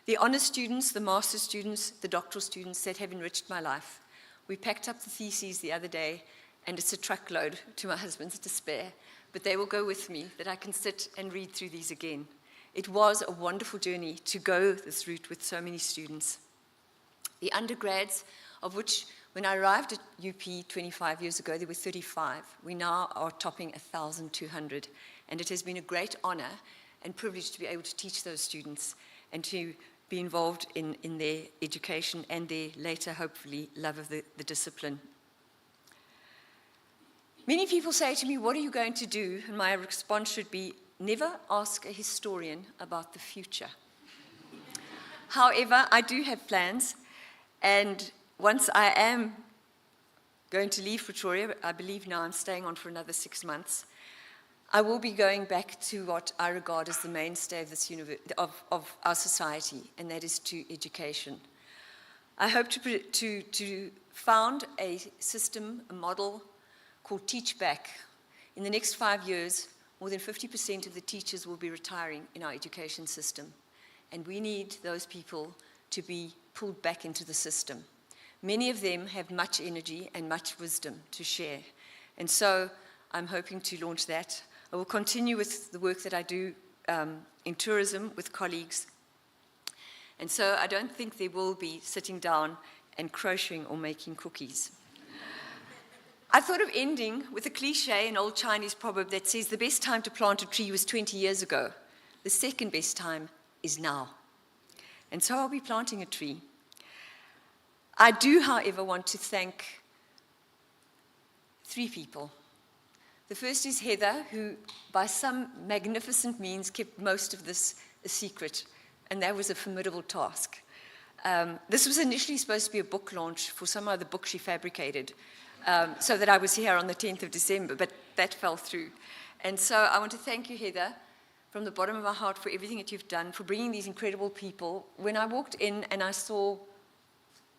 The honours students, the master's students, the doctoral students that have enriched my life. We packed up the theses the other day, and it's a truckload to my husband's despair, but they will go with me, that I can sit and read through these again. It was a wonderful journey to go this route with so many students. The undergrads, of which when I arrived at UP 25 years ago, there were 35. We now are topping 1,200, and it has been a great honor and privilege to be able to teach those students and to be involved in their education and their later, hopefully, love of the discipline. Many people say to me, what are you going to do? And my response should be, never ask a historian about the future. However, I do have plans, and once I am going to leave Pretoria, I believe now I'm staying on for another 6 months, I will be going back to what I regard as the mainstay of this of our society, and that is to education. I hope to found a system, a model called Teach Back. In the next 5 years, more than 50% of the teachers will be retiring in our education system, and we need those people to be pulled back into the system. Many of them have much energy and much wisdom to share, and so I'm hoping to launch that. I will continue with the work that I do in tourism with colleagues, and so I don't think there will be sitting down and crocheting or making cookies. I thought of ending with a cliche, an old Chinese proverb that says the best time to plant a tree was 20 years ago. The second best time is now. And so I'll be planting a tree. I do, however, want to thank 3 people. The first is Heather, who by some magnificent means kept most of this a secret, and that was a formidable task. This was initially supposed to be a book launch for some other book she fabricated, so that I was here on the 10th of December, but that fell through. And so I want to thank you, Heather, from the bottom of my heart for everything that you've done, for bringing these incredible people. When I walked in and I saw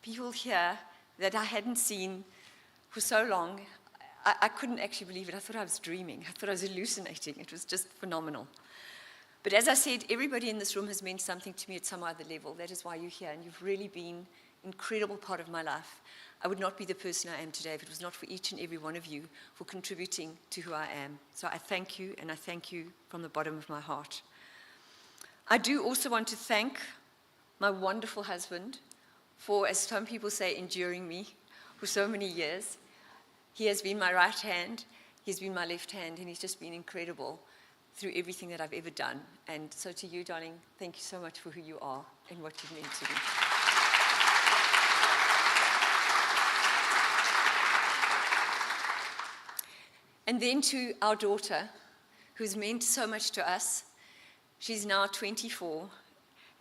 people here that I hadn't seen for so long, I couldn't actually believe it. I thought I was dreaming. I thought I was hallucinating. It was just phenomenal. But as I said, everybody in this room has meant something to me at some other level. That is why you're here, and you've really been an incredible part of my life. I would not be the person I am today if it was not for each and every one of you for contributing to who I am. So I thank you, and I thank you from the bottom of my heart. I do also want to thank my wonderful husband for, as some people say, enduring me for so many years. He has been my right hand, he's been my left hand, and he's just been incredible through everything that I've ever done. And so to you, darling, thank you so much for who you are and what you've meant to me. And then to our daughter, who's meant so much to us. She's now 24,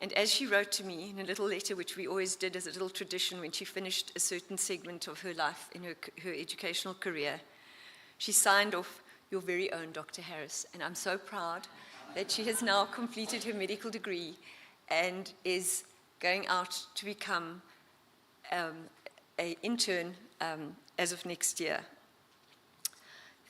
and as she wrote to me in a little letter, which we always did as a little tradition when she finished a certain segment of her life in her educational career, she signed off, "Your very own Dr. Harris." And I'm so proud that she has now completed her medical degree and is going out to become an intern as of next year.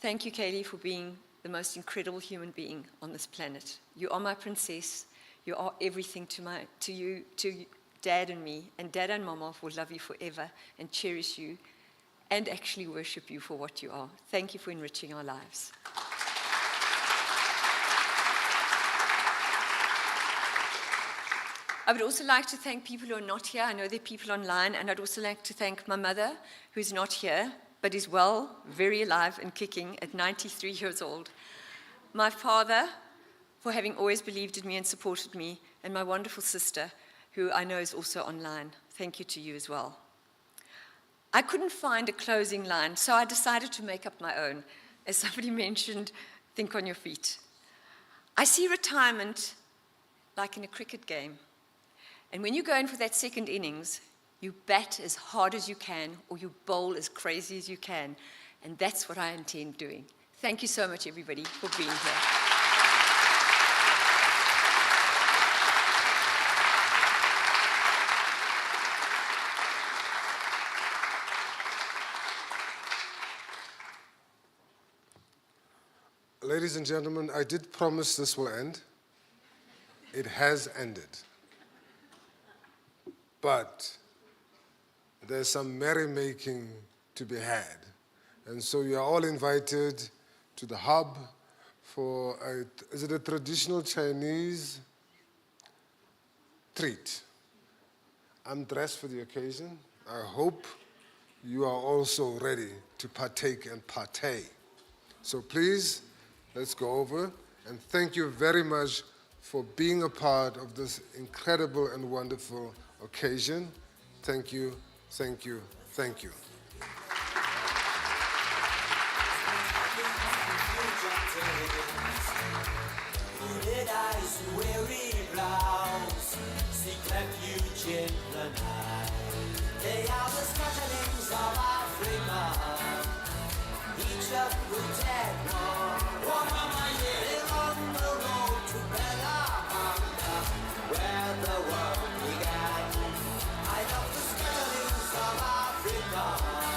Thank you, Kaylee, for being the most incredible human being on this planet. You are my princess. You are everything to you, to Dad and me. And Dad and Mama will love you forever and cherish you and actually worship you for what you are. Thank you for enriching our lives. I would also like to thank people who are not here. I know there are people online, and I'd also like to thank my mother, who's not here, but is well, very alive and kicking at 93 years old. My father, for having always believed in me and supported me, and my wonderful sister, who I know is also online. Thank you to you as well. I couldn't find a closing line, so I decided to make up my own. As somebody mentioned, think on your feet. I see retirement like in a cricket game. And when you go in for that second innings, you bat as hard as you can, or you bowl as crazy as you can. And that's what I intend doing. Thank you so much, everybody, for being here. Ladies and gentlemen, I did promise this will end. It has ended. But there's some merrymaking to be had. And so you are all invited to the hub for, is it a traditional Chinese treat? I'm dressed for the occasion. I hope you are also ready to partake and partay. So please, let's go over, and thank you very much for being a part of this incredible and wonderful occasion. Thank you, thank you, thank you. Red eyes and weary brows, seek refuge in the night. They are the scatterings of Africa, each a rooted one. They're on the road to Bellamanda, where the world began. I love the scatterings of Africa.